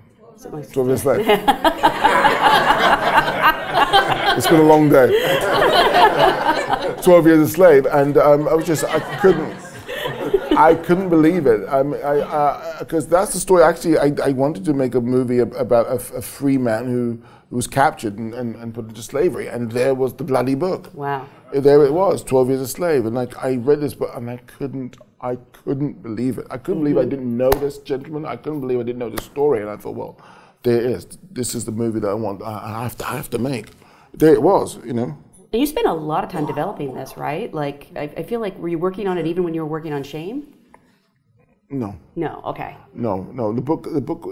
12 Years Slave. It's been a long day. 12 Years a Slave, and I couldn't believe it. Because that's the story. Actually, I wanted to make a movie about a free man who was captured and put into slavery, and there was the bloody book. Wow. There it was, 12 Years a Slave, and I read this book, and I couldn't believe it. I couldn't believe I didn't know this gentleman. I couldn't believe I didn't know the story, and I thought, well, there it is. This is the movie that I want. I have to make. There it was, And you spent a lot of time developing this, right? Like, I feel like, were you working on it even when you were working on Shame? No. No. Okay. No. The book.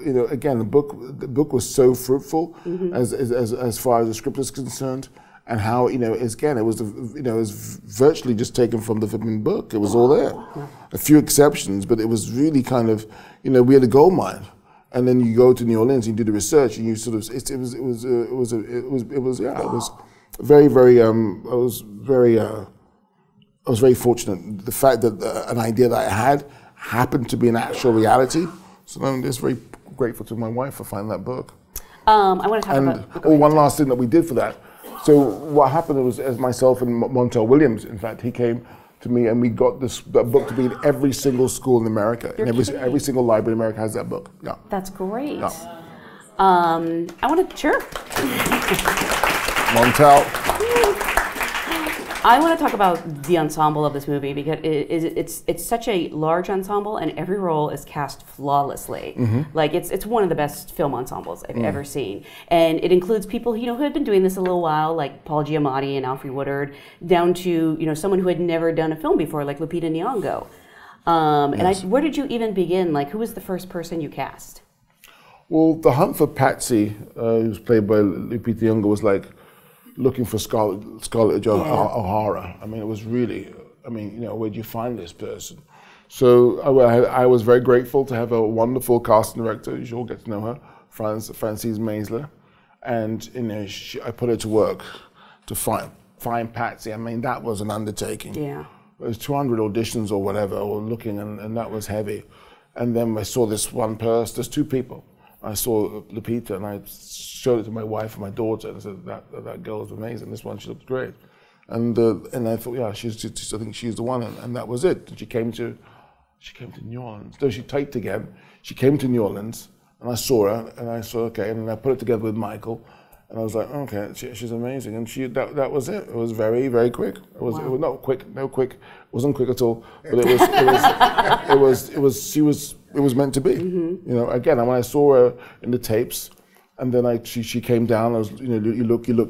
You know, again, the book was so fruitful as far as the script is concerned, and how, you know, again, it was it was virtually just taken from the flipping book. It was all there. Yeah. A few exceptions, but it was really kind of, you know, we had a gold mine. And then you go to New Orleans, and you do the research, and you sort of it was very fortunate. The fact that an idea that I had happened to be an actual reality. So I'm just very grateful to my wife for finding that book. I want to talk about. One last thing that we did for that. So what happened was, as myself and Montel Williams, in fact, he came to me, and we got that book to be in every single school in America. And every single library in America has that book. Yeah. That's great. Yeah. I want to, sure. Montel. I want to talk about the ensemble of this movie, because it's such a large ensemble, and every role is cast flawlessly. Like it's one of the best film ensembles I've ever seen, and it includes people, you know, who had been doing this a little while, like Paul Giamatti and Alfre Woodard, down to, you know, someone who had never done a film before, like Lupita Nyong'o. And where did you even begin? Like, who was the first person you cast? Well, the hunt for Patsy, who's played by Lupita Nyong'o, was like looking for Scarlett O'Hara. I mean, it was really, I mean, you know, where'd you find this person? So I was very grateful to have a wonderful casting director. You should all get to know her, Frances Maisler. And, you know, I put her to work to find Patsy. I mean, that was an undertaking. Yeah. It was 200 auditions or whatever, or looking, and that was heavy. And then I saw this one person, there's two people. I saw Lupita, and I showed it to my wife and my daughter, and I said, that girl is amazing. This one, she looks great. And I thought, yeah, I think she's the one, and that was it. And she came to New Orleans. No, she taped again. She came to New Orleans, and I saw her, and I saw, okay, and I put it together with Michael, and I was like, okay, she's amazing. And that was it. It was very, very quick. It was not quick, it wasn't quick at all. But it was meant to be. You know, again, when I saw her in the tapes, and then she came down. I was, you know, you look, you know,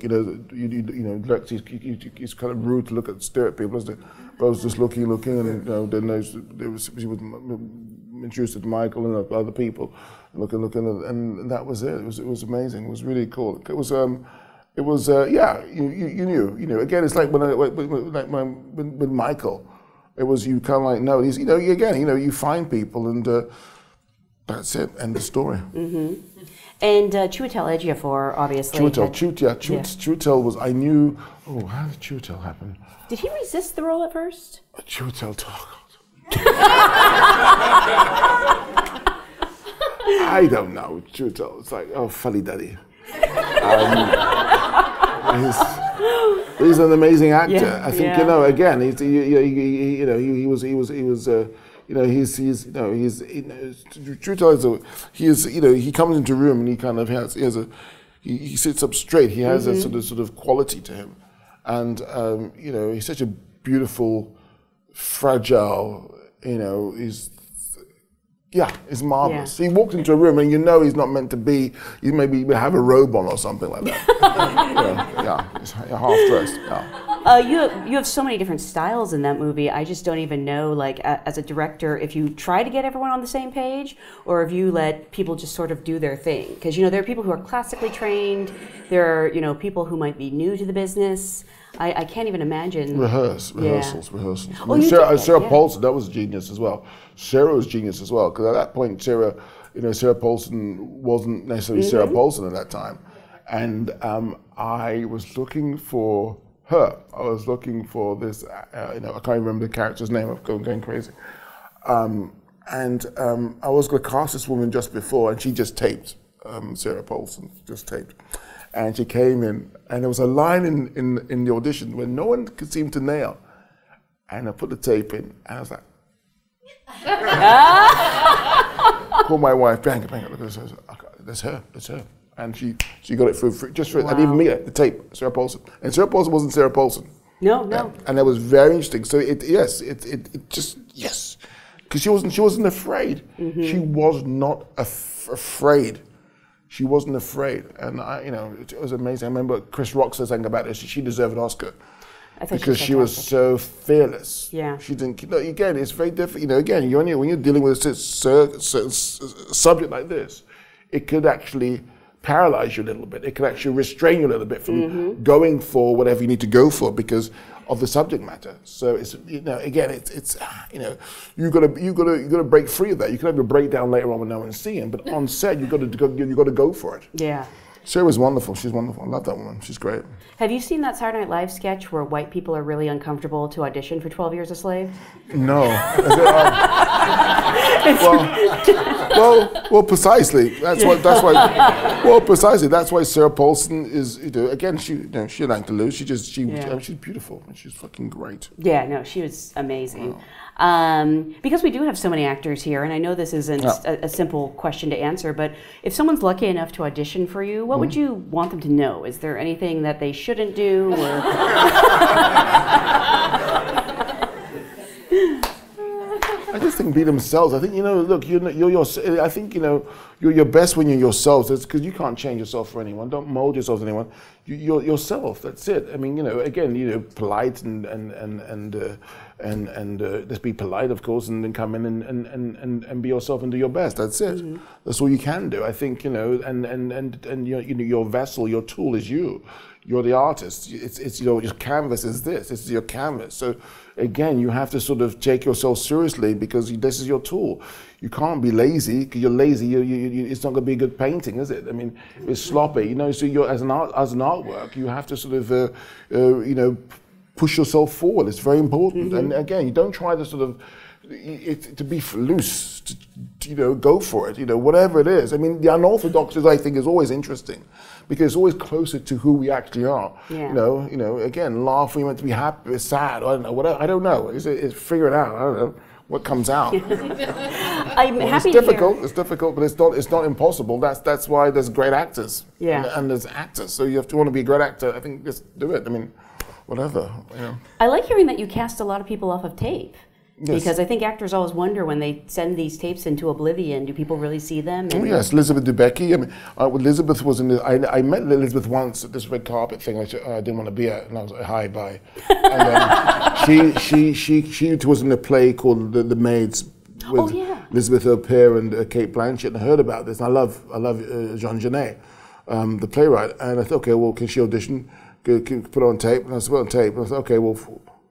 it's kind of rude to stare at people, isn't it? But I was just looking, and you know, then she was introduced to Michael and other people, looking, and that was it. It was amazing. It was really cool. It was yeah. You knew, you know. Again, it's like with Michael. It was, you kind of like, no, he's, you know, again, you know, you find people, and that's it, end of story. And Chiwetel Ejiofor, obviously. Chiwetel was, I knew, how did Chiwetel happen? Did he resist the role at first? Chiwetel, I don't know, Chiwetel, it's like, funny daddy. He's an amazing actor. Yeah, I think, you know, again, he comes into a room, and he kind of he sits up straight. He has a sort of quality to him, and you know, he's such a beautiful, fragile, you know, he's marvelous. Yeah. He walked into a room, and you know he's not meant to be. He maybe have a robe on or something like that. He's half dressed. Yeah. You have so many different styles in that movie. I just don't even know, like, as a director, if you try to get everyone on the same page, or if you let people just sort of do their thing. Because, you know, there are people who are classically trained. There are, you know, people who might be new to the business. I can't even imagine. Rehearsals. Oh, I mean, Sarah Paulson, that was genius as well. Sarah was genius as well, because at that point, Sarah Paulson wasn't necessarily Sarah Paulson at that time. And I was looking for her. I was looking for this, you know, I can't remember the character's name, I'm going crazy. I was going to cast this woman just before, and she just taped, Sarah Paulson, just taped. And she came in, and there was a line in the audition where no one could seem to nail. And I put the tape in, and I was like, call my wife, bang, look at this, that's her. And she got it for just for, I didn't even meet her, the tape, Sarah Paulson. And Sarah Paulson wasn't Sarah Paulson. No. And that was very interesting. So yes, because she wasn't afraid. She was not afraid. She wasn't afraid, and you know, it was amazing. I remember Chris Rock saying about this, she deserved an Oscar. because she was so fearless. Yeah. She didn't, again, it's very different. Again, when you're dealing with a certain subject like this, it could actually paralyze you a little bit. It could actually restrain you a little bit from going for whatever you need to go for because of the subject matter. So it's, again, it's you gotta break free of that. You can have a breakdown later on when no one's seeing, but on set you gotta go for it. Yeah. Sarah was wonderful. She's wonderful. I love that woman. She's great. Have you seen that Saturday Night Live sketch where white people are really uncomfortable to audition for 12 Years a Slave? No. Well, precisely. That's why. Well, precisely. That's why Sarah Paulson is. Again, she had nothing to lose. She's beautiful and she's fucking great. Yeah. No, she was amazing. Because we do have so many actors here, and I know this isn't a simple question to answer, but if someone's lucky enough to audition for you, what would you want them to know? Is there anything that they shouldn't do? Or I just think be themselves. I think look, I think you're your best when you're yourselves. It's because you can't change yourself for anyone. Don't mold yourself to anyone. You're yourself. That's it. I mean, again, polite and just be polite, of course, and then come in and be yourself and do your best. That's it. That's all you can do. I think and your vessel, your tool is you. You're the artist. It's your canvas is this. This is your canvas. So again, you have to sort of take yourself seriously because this is your tool. You can't be lazy. Because you're lazy, it's not going to be a good painting, is it? I mean, it's sloppy. So you're as an artwork, you have to sort of push yourself forward. It's very important. And again, you don't try to sort of to be loose. Go for it. Whatever it is. I mean, the unorthodox I think is always interesting because it's always closer to who we actually are. Yeah. Again, laugh when you want to be happy, sad. I don't know. Whatever. I don't know. It's figure it out. I don't know what comes out. I'm happy it's difficult. It's difficult, but it's not impossible. That's why there's great actors. Yeah. And there's actors. So you have to want to be a great actor. I think just do it. I mean, whatever. I like hearing that you cast a lot of people off of tape. Yes. Because I think actors always wonder when they send these tapes into oblivion, do people really see them? Oh yes, Elizabeth Debicki. I mean, Elizabeth was in the. I met Elizabeth once at this red carpet thing, which I didn't want to be at, and I was like, hi, bye. And then she was in a play called The Maids with Elizabeth O'Pear and Kate Blanchett, and I heard about this. And I love Jean Genet, the playwright, and I thought, okay, well, can she audition? Can put her on tape? And I said, put on tape. And I thought, okay, well,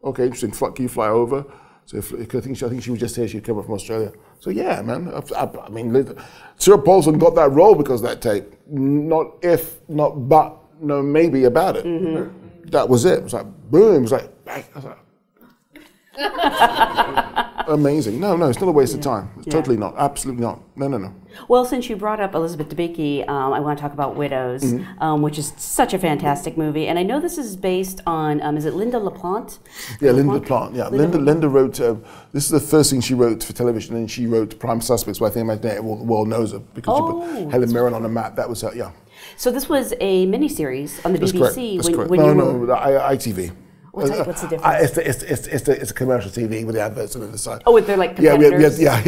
okay, interesting. Can you fly over? So I think she was just here. She'd come up from Australia. So yeah, man. I mean, Sarah Paulson got that role because of that tape. Not if, not but, no maybe about it. That was it. It was like boom. It was like bang. I was like, amazing. No, it's not a waste of time. It's totally not. Absolutely not. No. Well, since you brought up Elizabeth Debicki, I want to talk about Widows, which is such a fantastic movie. And I know this is based on, is it Linda LaPlante? Yeah, Linda LaPlante. Yeah, Linda wrote, this is the first thing she wrote for television, and she wrote Prime Suspects, but I think the world knows her because she put Helen Mirren on the map. That was her, yeah. So this was a miniseries on the BBC. That's correct. ITV. What's the difference? It's a commercial TV with the adverts on the side. Oh, they're like competitors? Yeah.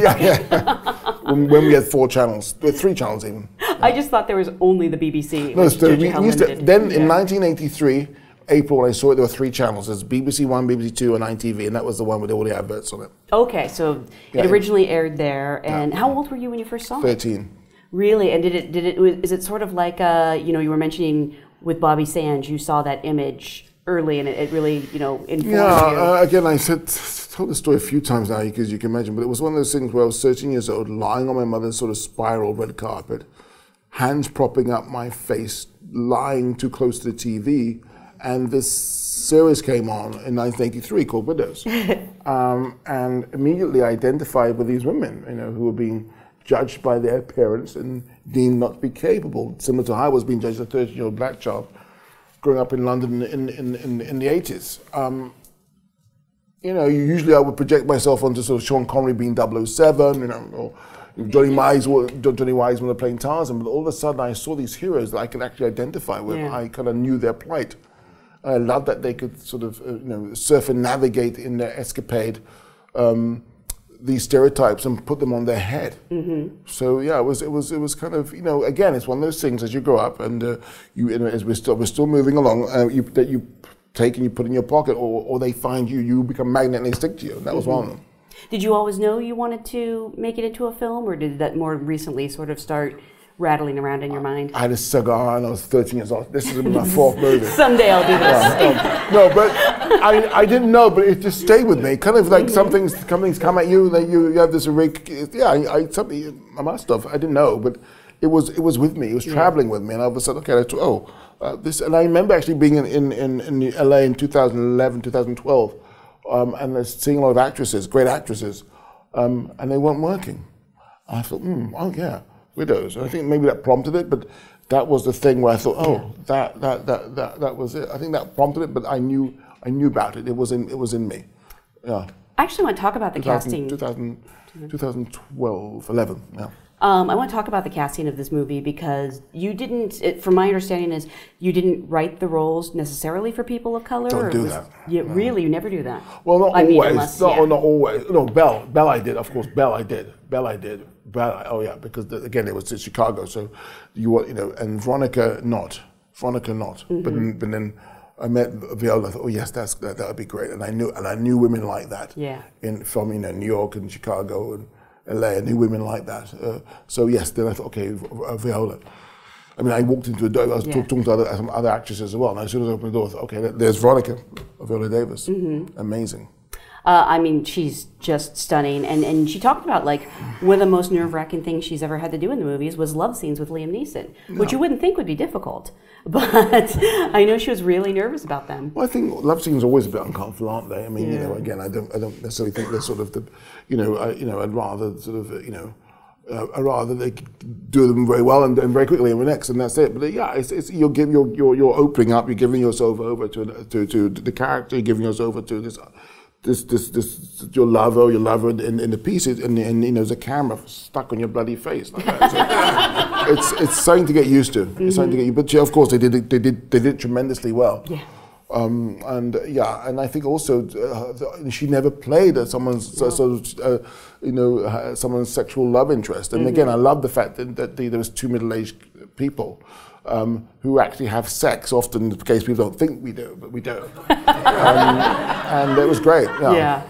when we had 4 channels, 3 channels even. I just thought there was only the BBC. No, in 1983, April, when I saw it, there were 3 channels. There's BBC One, BBC Two, and ITV, and that was the one with all the adverts on it. Okay, so it originally aired there. And how old were you when you first saw it? 13. Really? And is it sort of like, you were mentioning with Bobby Sands, you saw that image early, and it really, informed you. Again, I told the story a few times now, because you can imagine, but it was one of those things where I was 13 years old, lying on my mother's sort of spiral red carpet, hands propping up my face, lying too close to the TV, and this series came on in 1983 called Widows. And immediately I identified with these women, who were being judged by their parents and deemed not to be capable, similar to how I was being judged as a 13-year-old black child growing up in London in the 80s. Usually I would project myself onto sort of Sean Connery being 007, or Johnny Wiseman playing Tarzan, but all of a sudden I saw these heroes that I could actually identify with. Yeah. I kind of knew their plight. And I loved that they could sort of surf and navigate in their escapade these stereotypes and put them on their head. So yeah, it was kind of, again, it's one of those things as you grow up and as we're still moving along, that you take and you put in your pocket, or they find you, you become magnet and they stick to you. And that was one of them. Did you always know you wanted to make it into a film, or did that more recently sort of start rattling around in your mind? I had a cigar and I was 13 years old. This is my fourth movie. Someday I'll do this. No, but I didn't know, but it just stayed with me. Kind of like something's come at you, that you have this I must have. I didn't know, but it was with me. It was traveling with me, and I was like, okay, this. And I remember actually being in LA in 2011, 2012, and seeing a lot of actresses, great actresses, and they weren't working. I thought, oh yeah. Widows. And I think maybe that prompted it, but that was the thing where I thought, that was it. I think that prompted it, but I knew about it. It was in me. Yeah. I actually want to talk about the casting. 2012, 11. Yeah. I want to talk about the casting of this movie because you didn't, from my understanding, is you didn't write the roles necessarily for people of color. Don't do that. Really, you never do that. Well, not always. Not always. No, Belle, I did. Of course, Belle, I did. Because again, it was in Chicago, so and Veronica not. Mm-hmm. But then I met Viola. I thought, oh yes, that would be great, and I knew women like that. Yeah. From New York and Chicago and LA, I knew women like that. So yes, then I thought, okay, Viola. I mean, I walked into a door. I was talking to some other actresses as well, and as soon as I opened the door, I thought, okay, there's Veronica, Viola Davis. Mm-hmm. Amazing. I mean, she's just stunning. And she talked about, like, one of the most nerve-wracking things she's ever had to do in the movies was love scenes with Liam Neeson, which you wouldn't think would be difficult. But I know she was really nervous about them. Well, I think love scenes are always a bit uncomfortable, aren't they? I mean, again, I don't necessarily think they're sort of the, I'd rather sort of, I'd rather they do them very well and very quickly and next, and that's it. But you're opening up, you're giving yourself over to the character, you're giving yourself over to this your lover in the pieces, and there's a camera stuck on your bloody face like that. So it's something to get used to. It's something to get you. But of course they did it tremendously well. Yeah. And I think also she never played someone's someone's sexual love interest. And again, I love the fact that there was two middle-aged people who actually have sex. Often, in case people don't think we do, but we do. And it was great. Yeah.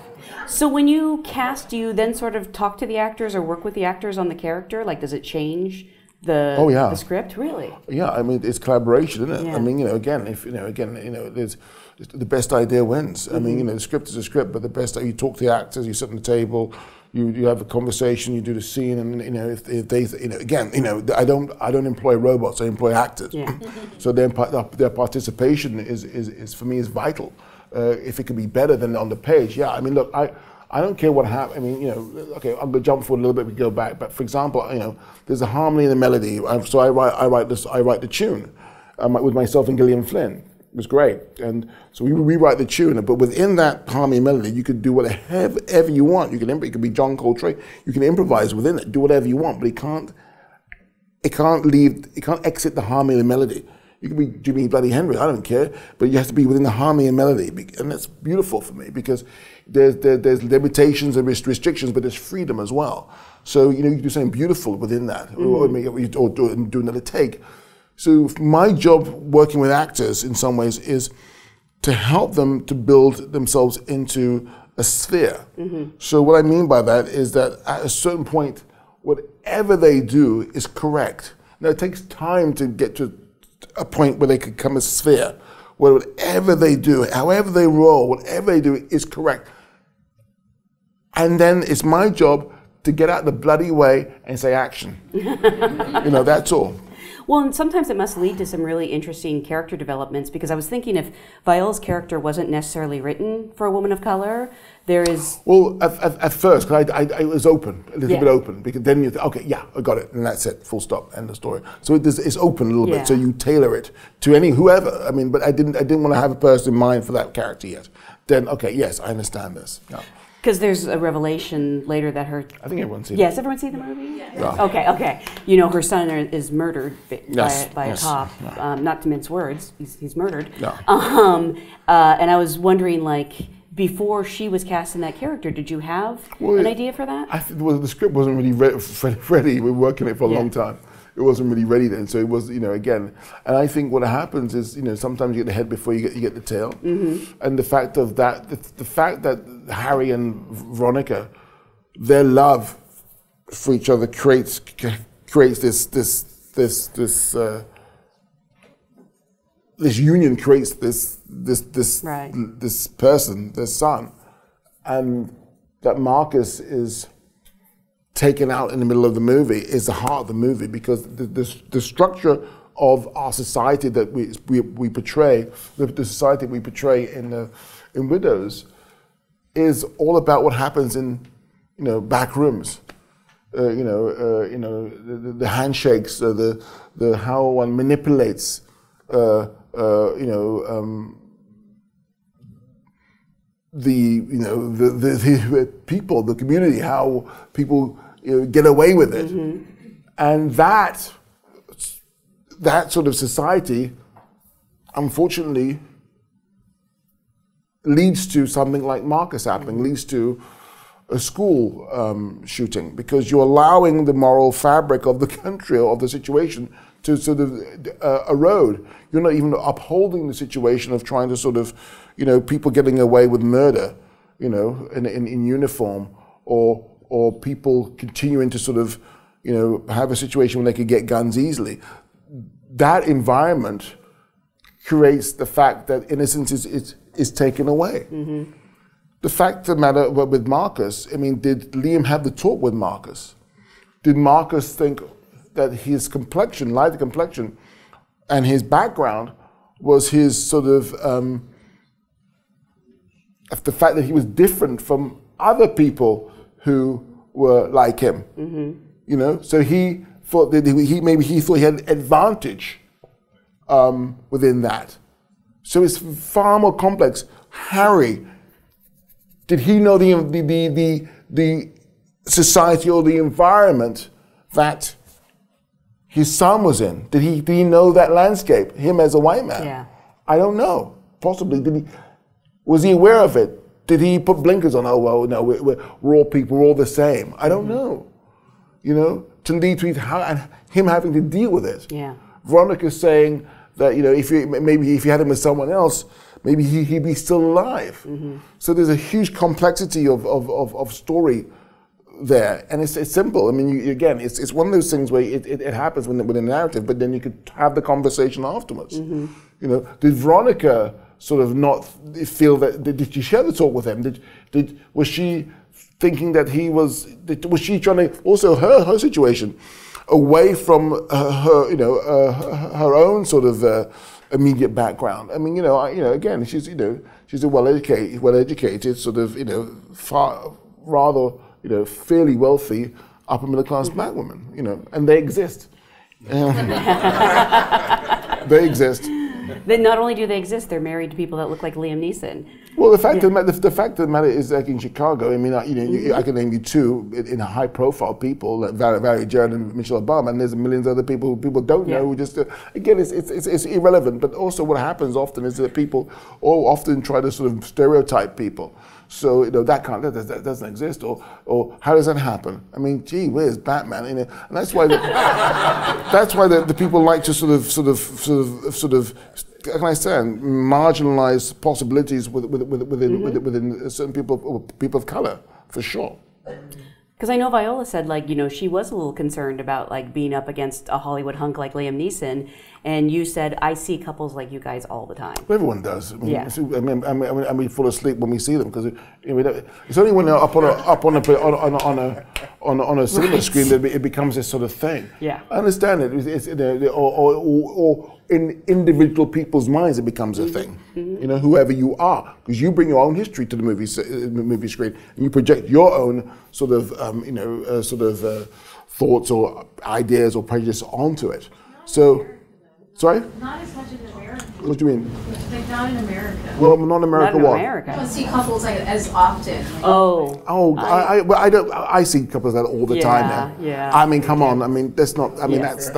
So when you cast, do you then sort of talk to the actors or work with the actors on the character? Like, does it change the script? Really? Yeah, I mean, it's collaboration, isn't it? Yeah. I mean, there's the best idea wins. I mean, the script is a script, but the best, you talk to the actors, you sit on the table, you have a conversation, you do the scene, and if they I don't employ robots, I employ actors. Yeah. So their participation is for me is vital. If it can be better than on the page, I mean, look, I don't care what happens. I mean, okay, I'm gonna jump forward a little bit, we go back. But for example, there's a harmony in the melody. So I write the tune with myself and Gillian Flynn. It was great, and so we rewrite the tune. But within that harmony melody, you could do whatever you want. It could be John Coltrane. You can improvise within it, do whatever you want. But it can't exit the harmony of the melody. You can be Jimmy Bloody Henry, I don't care, but you have to be within the harmony and melody, and that's beautiful for me because there's limitations and restrictions, but there's freedom as well. So you can do something beautiful within that, or do another take. So my job working with actors in some ways is to help them to build themselves into a sphere. Mm-hmm. So what I mean by that is that at a certain point, whatever they do is correct. Now it takes time to get to a point where they could become a sphere, where whatever they do, however they roll, whatever they do is correct. And then it's my job to get out the bloody way and say action. That's all. Well, and sometimes it must lead to some really interesting character developments, because I was thinking if Viola's character wasn't necessarily written for a woman of color, there is... Well, at first, because I was open, a little bit open, because then you think, okay, I got it, and that's it, full stop, end of story. So it's open a little bit, so you tailor it to whoever. I mean, but I didn't want to have a person in mind for that character yet. Then, okay, yes, I understand this. Yeah. Because there's a revelation later that her... I think everyone's seen it. Yes, everyone's seen the movie? Yeah. Okay. Her son is murdered by a cop. Yeah. Not to mince words, he's murdered. Yeah. And I was wondering, like, before she was cast in that character, did you have an idea for that? The script wasn't really ready. We were working it for a long time. really ready then. So it was, you know, again, and I think what happens is, you know, sometimes you get the head before you get the tail, and the fact of that, the fact that Harry and Veronica, their love for each other creates this union, creates this person, this son, and that Marcus is taken out in the middle of the movie is the heart of the movie, because the structure of our society that we portray, the society we portray in Widows, is all about what happens in, you know, back rooms. The handshakes, the how one manipulates, the people, the community, how people, you know, get away with it, and that sort of society, unfortunately, leads to something like Marcus happening, leads to a school shooting, because you're allowing the moral fabric of the country or of the situation to sort of erode. You're not even upholding the situation of trying to sort of, you know, people getting away with murder, you know, in uniform, or people continuing to sort of, you know, have a situation where they could get guns easily. That environment creates the fact that innocence is taken away. The fact of the matter with Marcus, I mean, did Liam have the talk with Marcus? Did Marcus think that his complexion, lighter complexion, and his background was his sort of, the fact that he was different from other people who were like him, you know? So he thought that he thought he had an advantage within that. So it's far more complex. Harry, did he know the society or the environment that his son was in? Did he know that landscape, him as a white man? Yeah. I don't know. Possibly. Was he aware of it? Did he put blinkers on? Oh, well, no, we're all people, we're all the same. I don't know. You know, to lead to him having to deal with it. Yeah. Veronica saying that, you know, if you had him with someone else, maybe he'd be still alive. So there's a huge complexity of story there, and it's simple. I mean, it's one of those things where it happens with a narrative, but then you could have the conversation afterwards. You know, did Veronica sort of not feel that? Did she share the talk with him? Was she thinking that he was? Was she trying to also her situation away from her, you know, her own sort of immediate background? I mean, you know, again, she's a well-educated sort of, you know, rather, you know, fairly wealthy upper middle class black woman, you know, and they exist. They exist. Then not only do they exist, they're married to people that look like Liam Neeson. Well, the fact of the matter is, like in Chicago, I mean, you know, I can name you two in high-profile people, like Valerie Jarrett and Michelle Obama, and there's millions of other people who people don't know. Who just again, it's irrelevant. But also, what happens often is that people often try to sort of stereotype people. So, you know, that doesn't exist, or how does that happen? I mean, gee whiz, Batman, you know, and that's why the people like to sort of how can I say, marginalize possibilities within certain people of color, for sure. Because I know Viola said, like, you know, she was a little concerned about, like, being up against a Hollywood hunk like Liam Neeson, and you said, I see couples like you guys all the time. Everyone does. I mean, we fall asleep when we see them, because it's only when they're up on a cinema screen that it becomes this sort of thing. Yeah. I understand it. Or in individual people's minds, it becomes a thing. You know, whoever you are, because you bring your own history to the movie screen, and you project your own sort of, thoughts or ideas or prejudice onto it. So, sorry? Not as much in America. What do you mean? Like, not in America. Well, not in America. Not in what? America. I don't see couples like as often. Like, I see couples that all the time now. Yeah. I mean, come on. I mean, that's not. I mean, that's.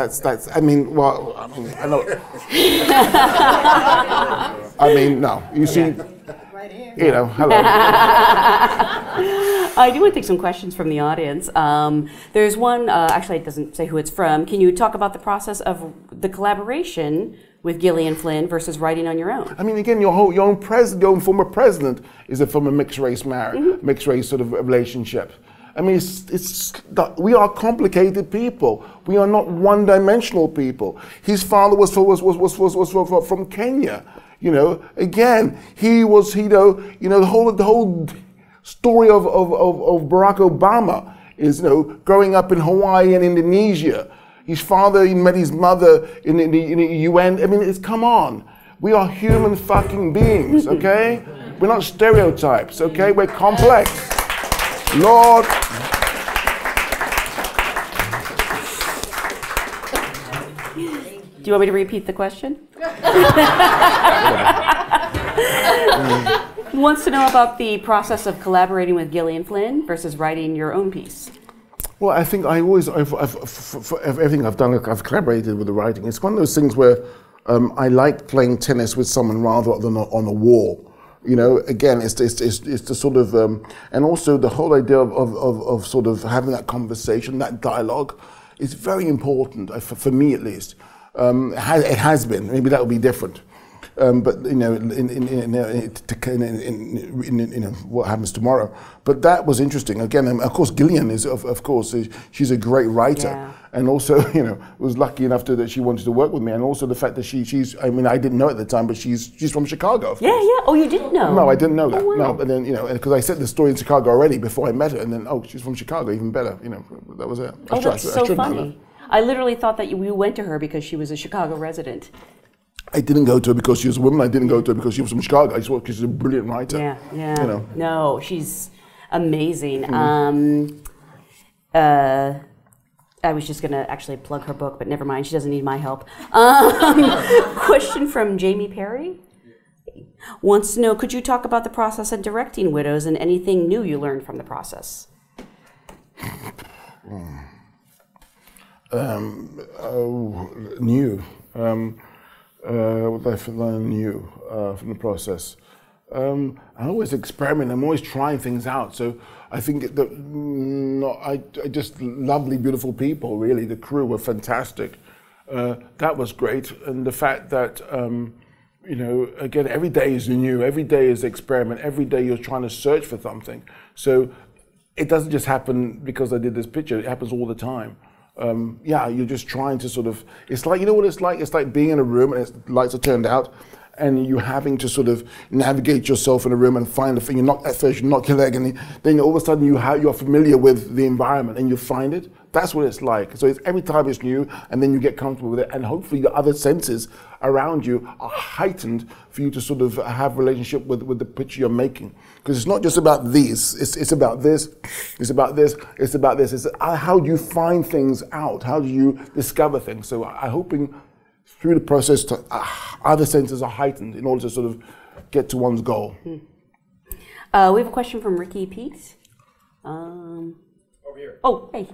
I mean, well, I mean, I know. I mean, no. You see, you know, hello. I do want to take some questions from the audience. There's one, actually it doesn't say who it's from. Can you talk about the process of the collaboration with Gillian Flynn versus writing on your own? I mean, again, your own president, your own former president is from a mixed race marriage, mixed race sort of relationship. I mean, we are complicated people. We are not one-dimensional people. His father was from Kenya. You know, again, he was, the whole story of Barack Obama is, growing up in Hawaii and Indonesia. His father, he met his mother in the UN. I mean, come on. We are human fucking beings, okay? We're not stereotypes, okay? We're complex. Lord. Do you want me to repeat the question? He wants to know about the process of collaborating with Gillian Flynn versus writing your own piece. Well, I think for everything I've done, I've collaborated with the writing. It's one of those things where I like playing tennis with someone rather than on a wall. You know, again, it's the sort of, and also the whole idea of sort of having that conversation, that dialogue, is very important, for me at least. It has been. Maybe that will be different. But what happens tomorrow. But that was interesting. Again, of course, Gillian is, of course, she's a great writer, and also, was lucky enough that she wanted to work with me, and also the fact that she's. I mean, I didn't know at the time, but she's from Chicago. Of course. Yeah. Oh, you didn't know? No, I didn't know that. Oh, wow. No, but then because I said the story in Chicago already before I met her, and then she's from Chicago, even better. That was it. That's so funny. I literally thought that you went to her because she was a Chicago resident. I didn't go to her because she was a woman. I didn't go to her because she was from Chicago. I saw because she's a brilliant writer. Yeah. No, she's amazing. I was just going to actually plug her book, but never mind. She doesn't need my help. Question from Jamie Perry. Wants to know, could you talk about the process of directing Widows and anything new you learned from the process? New. What I learned new from the process. I always experiment. I'm always trying things out. So I think that I just lovely, beautiful people. Really, the crew were fantastic. That was great, and the fact that again, every day is new. Every day is experiment. Every day you're trying to search for something. So it doesn't just happen because I did this picture. It happens all the time. You're just trying to sort of, it's like, you know what it's like? It's like being in a room and the lights are turned out and you're having to sort of navigate yourself in a room and find a thing. You knock your leg, and then all of a sudden you're familiar with the environment and you find it. That's what it's like. So it's, every time it's new, and then you get comfortable with it, and hopefully the other senses around you are heightened for you to sort of have a relationship with the picture you're making. Because it's not just about these, it's about this, it's about this, it's about this. It's how do you find things out? How do you discover things? So I'm hoping through the process other senses are heightened in order to sort of get to one's goal. We have a question from Ricky Pete. Over here. Oh, hey.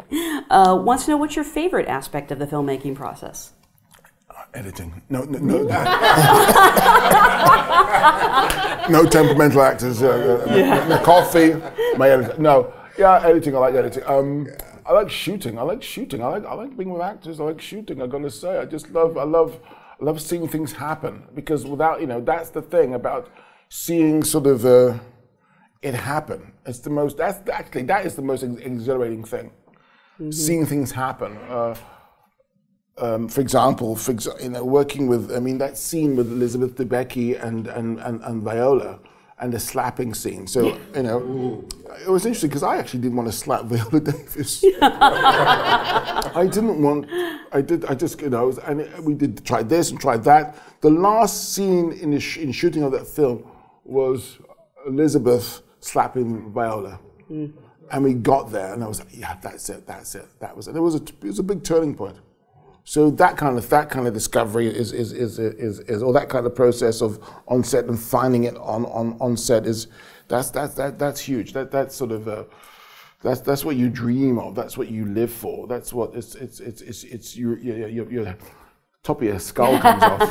Wants to know, what's your favorite aspect of the filmmaking process? Editing. No. No temperamental actors. Coffee. My editor. No. Yeah, editing. I like editing. I like shooting. I like being with actors. I like shooting. I gotta say, I love seeing things happen, because without, that's the thing about seeing sort of it happen. It's the most. That is the most exhilarating thing. Mm-hmm. Seeing things happen. For example, working with, that scene with Elizabeth Debicki and Viola, and the slapping scene. So, it was interesting because I actually didn't want to slap Viola Davis. I we did try this and tried that. The last scene in shooting of that film was Elizabeth slapping Viola. Mm. And we got there, and I was like, yeah, that's it. That was it. It was a big turning point. So that kind of discovery is or that kind of process of on set and finding it on set that's huge. That's sort of that's what you dream of. That's what you live for. That's what it's your top of your skull comes off.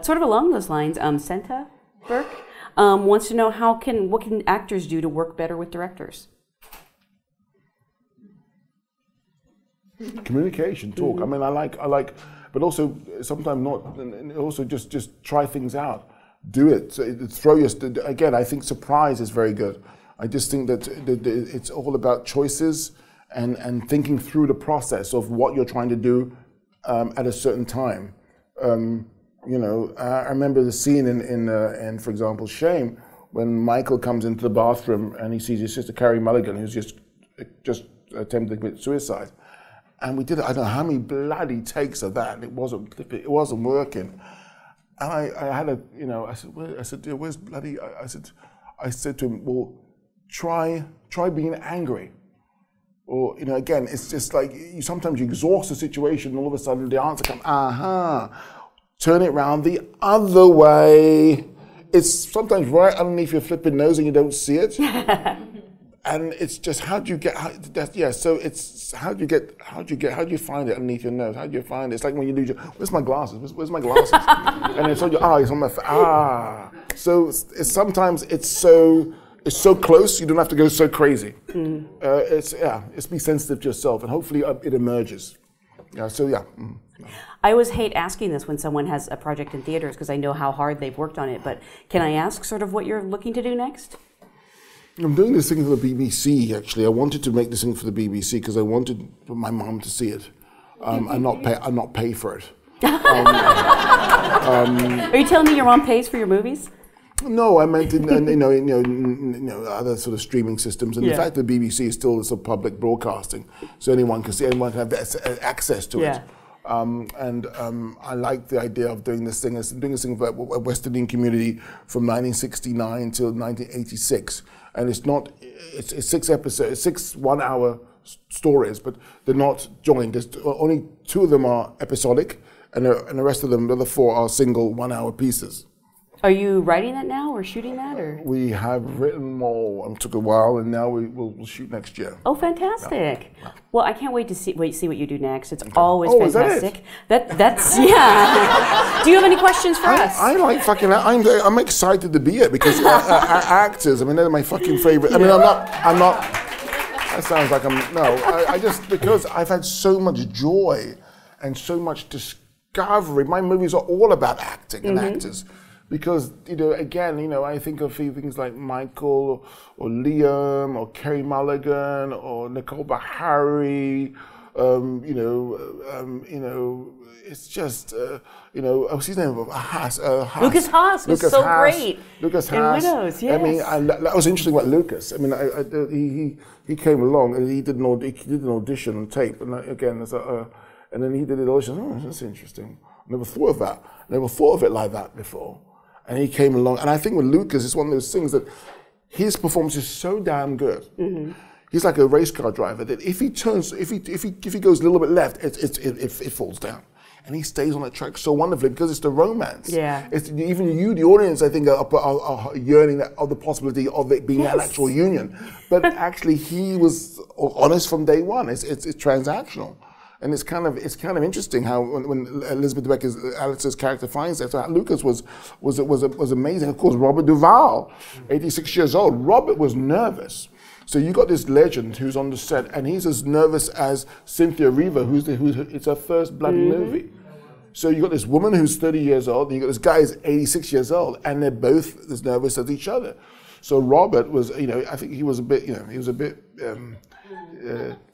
Sort of along those lines, Senta Burke. wants to know what can actors do to work better with directors? Communication, talk. I mean, I like, but also sometimes not. And also just try things out, do it. So throw your. Again, I think surprise is very good. I just think that it's all about choices and thinking through the process of what you're trying to do at a certain time. You know, I remember the scene in for example, Shame, when Michael comes into the bathroom and he sees his sister Carrie Mulligan, who's just attempted to commit suicide. And we did, I don't know how many bloody takes of that, and it wasn't working. And I had a, you know, I said, dear, where's bloody, I said to him, well, try being angry. Or, you know, again, it's just like, sometimes you exhaust the situation and all of a sudden the answer comes, turn it around the other way. It's sometimes right underneath your flipping nose and you don't see it. And it's just how do you find it underneath your nose? How do you find it? It's like when you lose your, where's my glasses? Where's my glasses? And it's on your eye, it's on my So sometimes it's so close, you don't have to go so crazy. It's be sensitive to yourself, and hopefully it emerges. I always hate asking this when someone has a project in theaters because I know how hard they've worked on it, but can I ask sort of what you're looking to do next? I'm doing this thing for the BBC, actually. I wanted to make this thing for the BBC because I wanted my mom to see it and not pay for it. Are you telling me your mom pays for your movies? No, I meant in other sort of streaming systems. And the fact that the BBC is still sort of public broadcasting, so anyone can see, anyone can have access to it. I like the idea of doing this thing. I'm doing this thing for a West Indian community from 1969 till 1986. And it's 6 episodes, 6 one-hour stories, but they're not joined. There's only 2 of them are episodic, and the rest of them, the other 4 are single one-hour pieces. Are you writing that now or shooting that? Or? We have written more. It took a while, and now we'll shoot next year. Oh, fantastic! Yeah. Well, I can't wait to see what you do next. It's always fantastic. That's yeah. Do you have any questions for us? I like fucking. I'm excited to be here because actors. I mean, they're my fucking favorite. I mean, I'm not. That sounds like I just because I've had so much joy and so much discovery. My movies are all about acting and actors. Because, again, I think of things like Michael or Liam or Kerry Mulligan or Nicole Bahari, it's just, what's his name? Haas. Lucas Haas was so great. Lucas Haas. In Widows, yes. I mean, that was interesting about Lucas. I mean, he came along and he did an audition on tape. And again, and then he did an audition. Oh, that's interesting. Never thought of that. Never thought of it like that before. And he came along, and I think with Lucas, it's one of those things that his performance is so damn good. He's like a race car driver that if he goes a little bit left, it falls down, and he stays on that track so wonderfully because it's the romance. Yeah, it's even you, the audience, I think, are yearning of the possibility of it being an actual union. But actually, he was honest from day one. It's transactional. And it's kind of interesting how when Elizabeth Debicker's Alex's character finds that. So Lucas was amazing. Of course, Robert Duvall, 86 years old. Robert was nervous. So you got this legend who's on the set, and he's as nervous as Cynthia Erivo, who's it's her first bloody movie. So you got this woman who's 30 years old, and you got this guy who's 86 years old, and they're both as nervous as each other. So Robert was, I think he was a bit,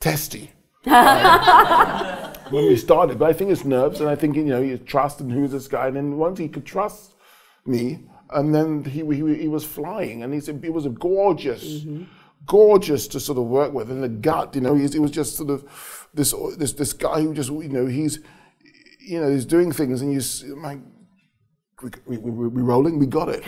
testy. When we started, but I think it's nerves, and I think you trust and who's this guy, and then once he could trust me, and then he was flying, and he was a gorgeous to sort of work with, in the gut, it was just sort of this guy who just he's doing things, and we rolling, we got it.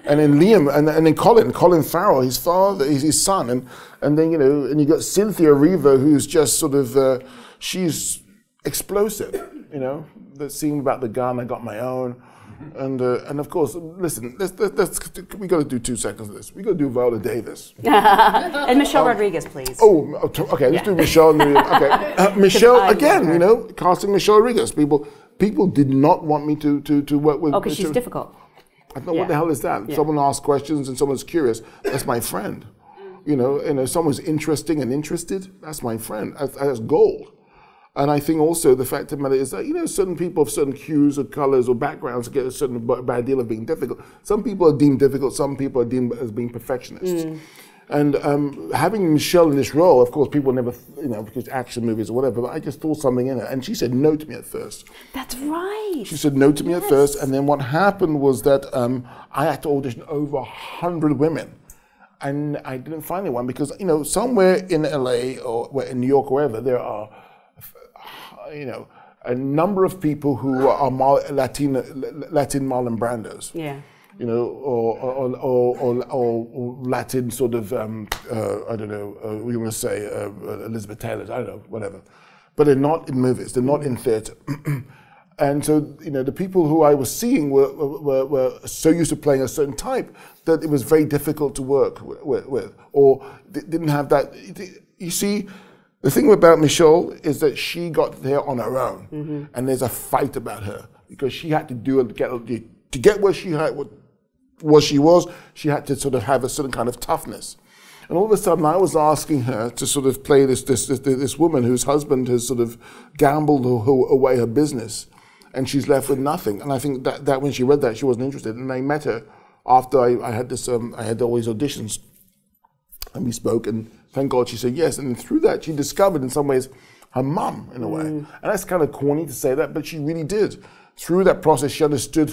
And then Liam, and then Colin Farrell, his father, his son, and then and you got Cynthia Erivo, who's just sort of she's explosive, the scene about the gun, I got my own, and of course, listen, we got to do 2 seconds of this. We got to do Viola Davis and Michelle Rodriguez, please. Oh, okay, let's do Michelle. Okay, Michelle again. Casting Michelle Rodriguez. People did not want me to work with. Oh, because she's difficult. I thought, what the hell is that? Yeah. Someone asks questions and someone's curious. That's my friend. You know, someone's interesting and interested. That's my friend. That's gold. And I think also the fact of the matter is that, you know, certain people of certain hues or colors or backgrounds get a certain bad deal of being difficult. Some people are deemed difficult. Some people are deemed as being perfectionists. And having Michelle in this role, of course, people never, you know, because action movies or whatever, but I just thought something in her. And she said no to me at first. That's right. She said no to me at first. And then what happened was that I had to audition over 100 women. And I didn't find anyone because, you know, somewhere in LA or in New York or wherever, there are, you know, a number of people who are Latin Marlon Brandos. Yeah. You know, or Latin sort of, I don't know, what you want to say, Elizabeth Taylor, I don't know, whatever. But they're not in movies, they're not in theatre. And so, you know, the people who I was seeing were so used to playing a certain type that it was very difficult to work with or didn't have that. You see, the thing about Michelle is that she got there on her own, and there's a fight about her because she had to do it to get where she was. She had to sort of have a certain kind of toughness. And all of a sudden, I was asking her to sort of play this woman whose husband has sort of gambled away her business, and she's left with nothing. And I think that when she read that, she wasn't interested. And I met her after I had this. I had all these auditions, and we spoke. And thank God she said yes. And through that, she discovered in some ways her mum in a way. And that's kind of corny to say that, but she really did. Through that process, she understood,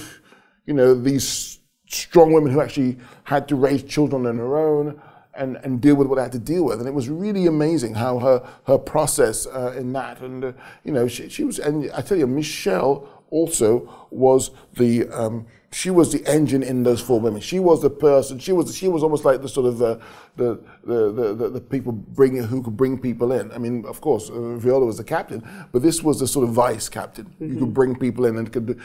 you know, these strong women who actually had to raise children on their own and deal with what they had to deal with. And it was really amazing how her process in that. And, you know, she was, and I tell you, Michelle also was she was the engine in those four women. She was the person. She was almost like the sort of the people who could bring people in. I mean, of course, Viola was the captain, but this was the sort of vice captain. You could bring people in and could,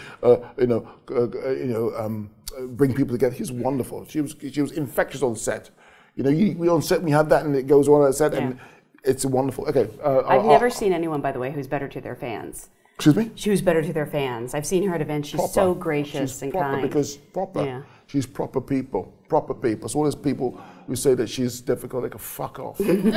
bring people together. She was wonderful. She was infectious on set. You know, we on set we have that, and it goes on set, and it's wonderful. Okay. I've never seen anyone, by the way, who's better to their fans. Excuse me? She was better to their fans. I've seen her at events. She's so gracious and kind. Because she's proper people. Proper people. So all those people who say that she's difficult, they can fuck off. Really.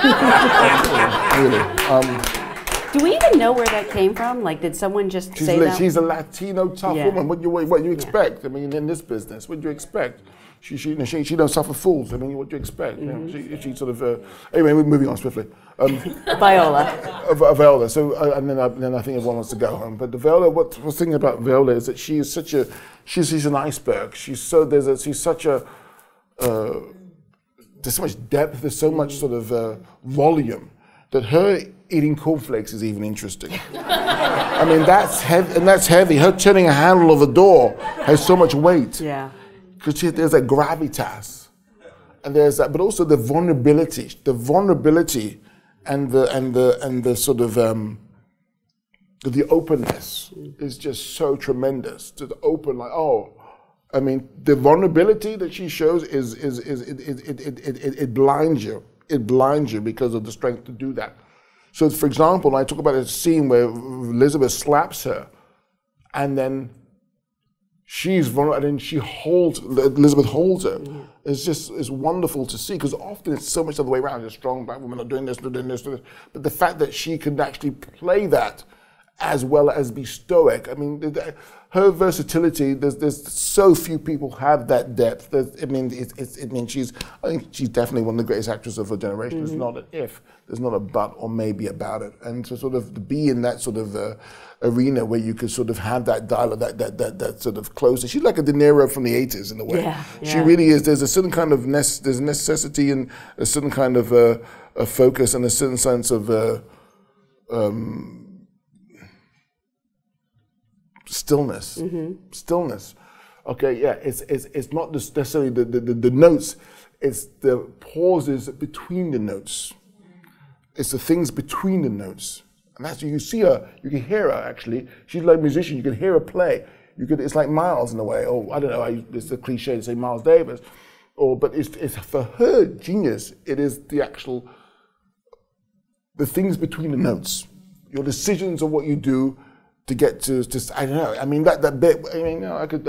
Do we even know where that came from? Like, did someone just say that? She's a Latino tough woman. What you expect? I mean, in this business, what do you expect? She don't suffer fools. I mean, what do you expect? You know, she sort of. Anyway, we're moving on swiftly. Viola. So, and then I think everyone wants to go home. But the Viola, what's the thing about Viola is that she is she's an iceberg. There's so much depth. There's so much sort of volume that her eating cornflakes is even interesting. I mean, that's heavy. Her turning a handle of a door has so much weight. Yeah. Because there's a gravitas, and there's that, but also the vulnerability and the sort of the openness is just so tremendous. To the open, like I mean, the vulnerability that she shows it blinds you. It blinds you because of the strength to do that. So, for example, I talk about a scene where Elizabeth slaps her, and then she's vulnerable, and then Elizabeth holds her. It's wonderful to see, because often it's so much the other way around. You're strong black women are doing this, doing this. But the fact that she can actually play that as well as be stoic. I mean, her versatility. There's so few people have that depth. I think she's definitely one of the greatest actresses of her generation. It's not an if. There's not a but or maybe about it. And to sort of be in that sort of arena where you could sort of have that dialogue, that sort of closeness. She's like a De Niro from the 80s in a way. Yeah. She really is. There's a certain kind of there's necessity and a certain kind of a focus and a certain sense of stillness. Stillness. Okay, yeah. It's not just necessarily the notes. It's the pauses between the notes. It's the things between the notes. And that's, you can see her, you can hear her actually. She's like a musician, you can hear her play. It's like Miles in a way, or I don't know, it's a cliche to say Miles Davis. But it's for her genius, it is the things between the notes. Your decisions of what you do to get to, I don't know, I mean, that bit, I mean, I could,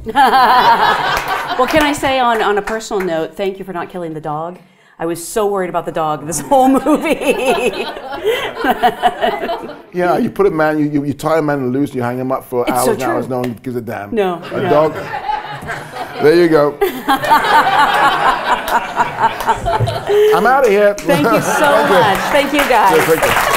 Well, can I say on a personal note, thank you for not killing the dog. I was so worried about the dog this whole movie. Yeah, you put a man, you tie a man loose, you hang him up for hours and hours, no one gives a damn. No. A dog, there you go. I'm out of here. Thank you so much. Thank you, guys. Thank you.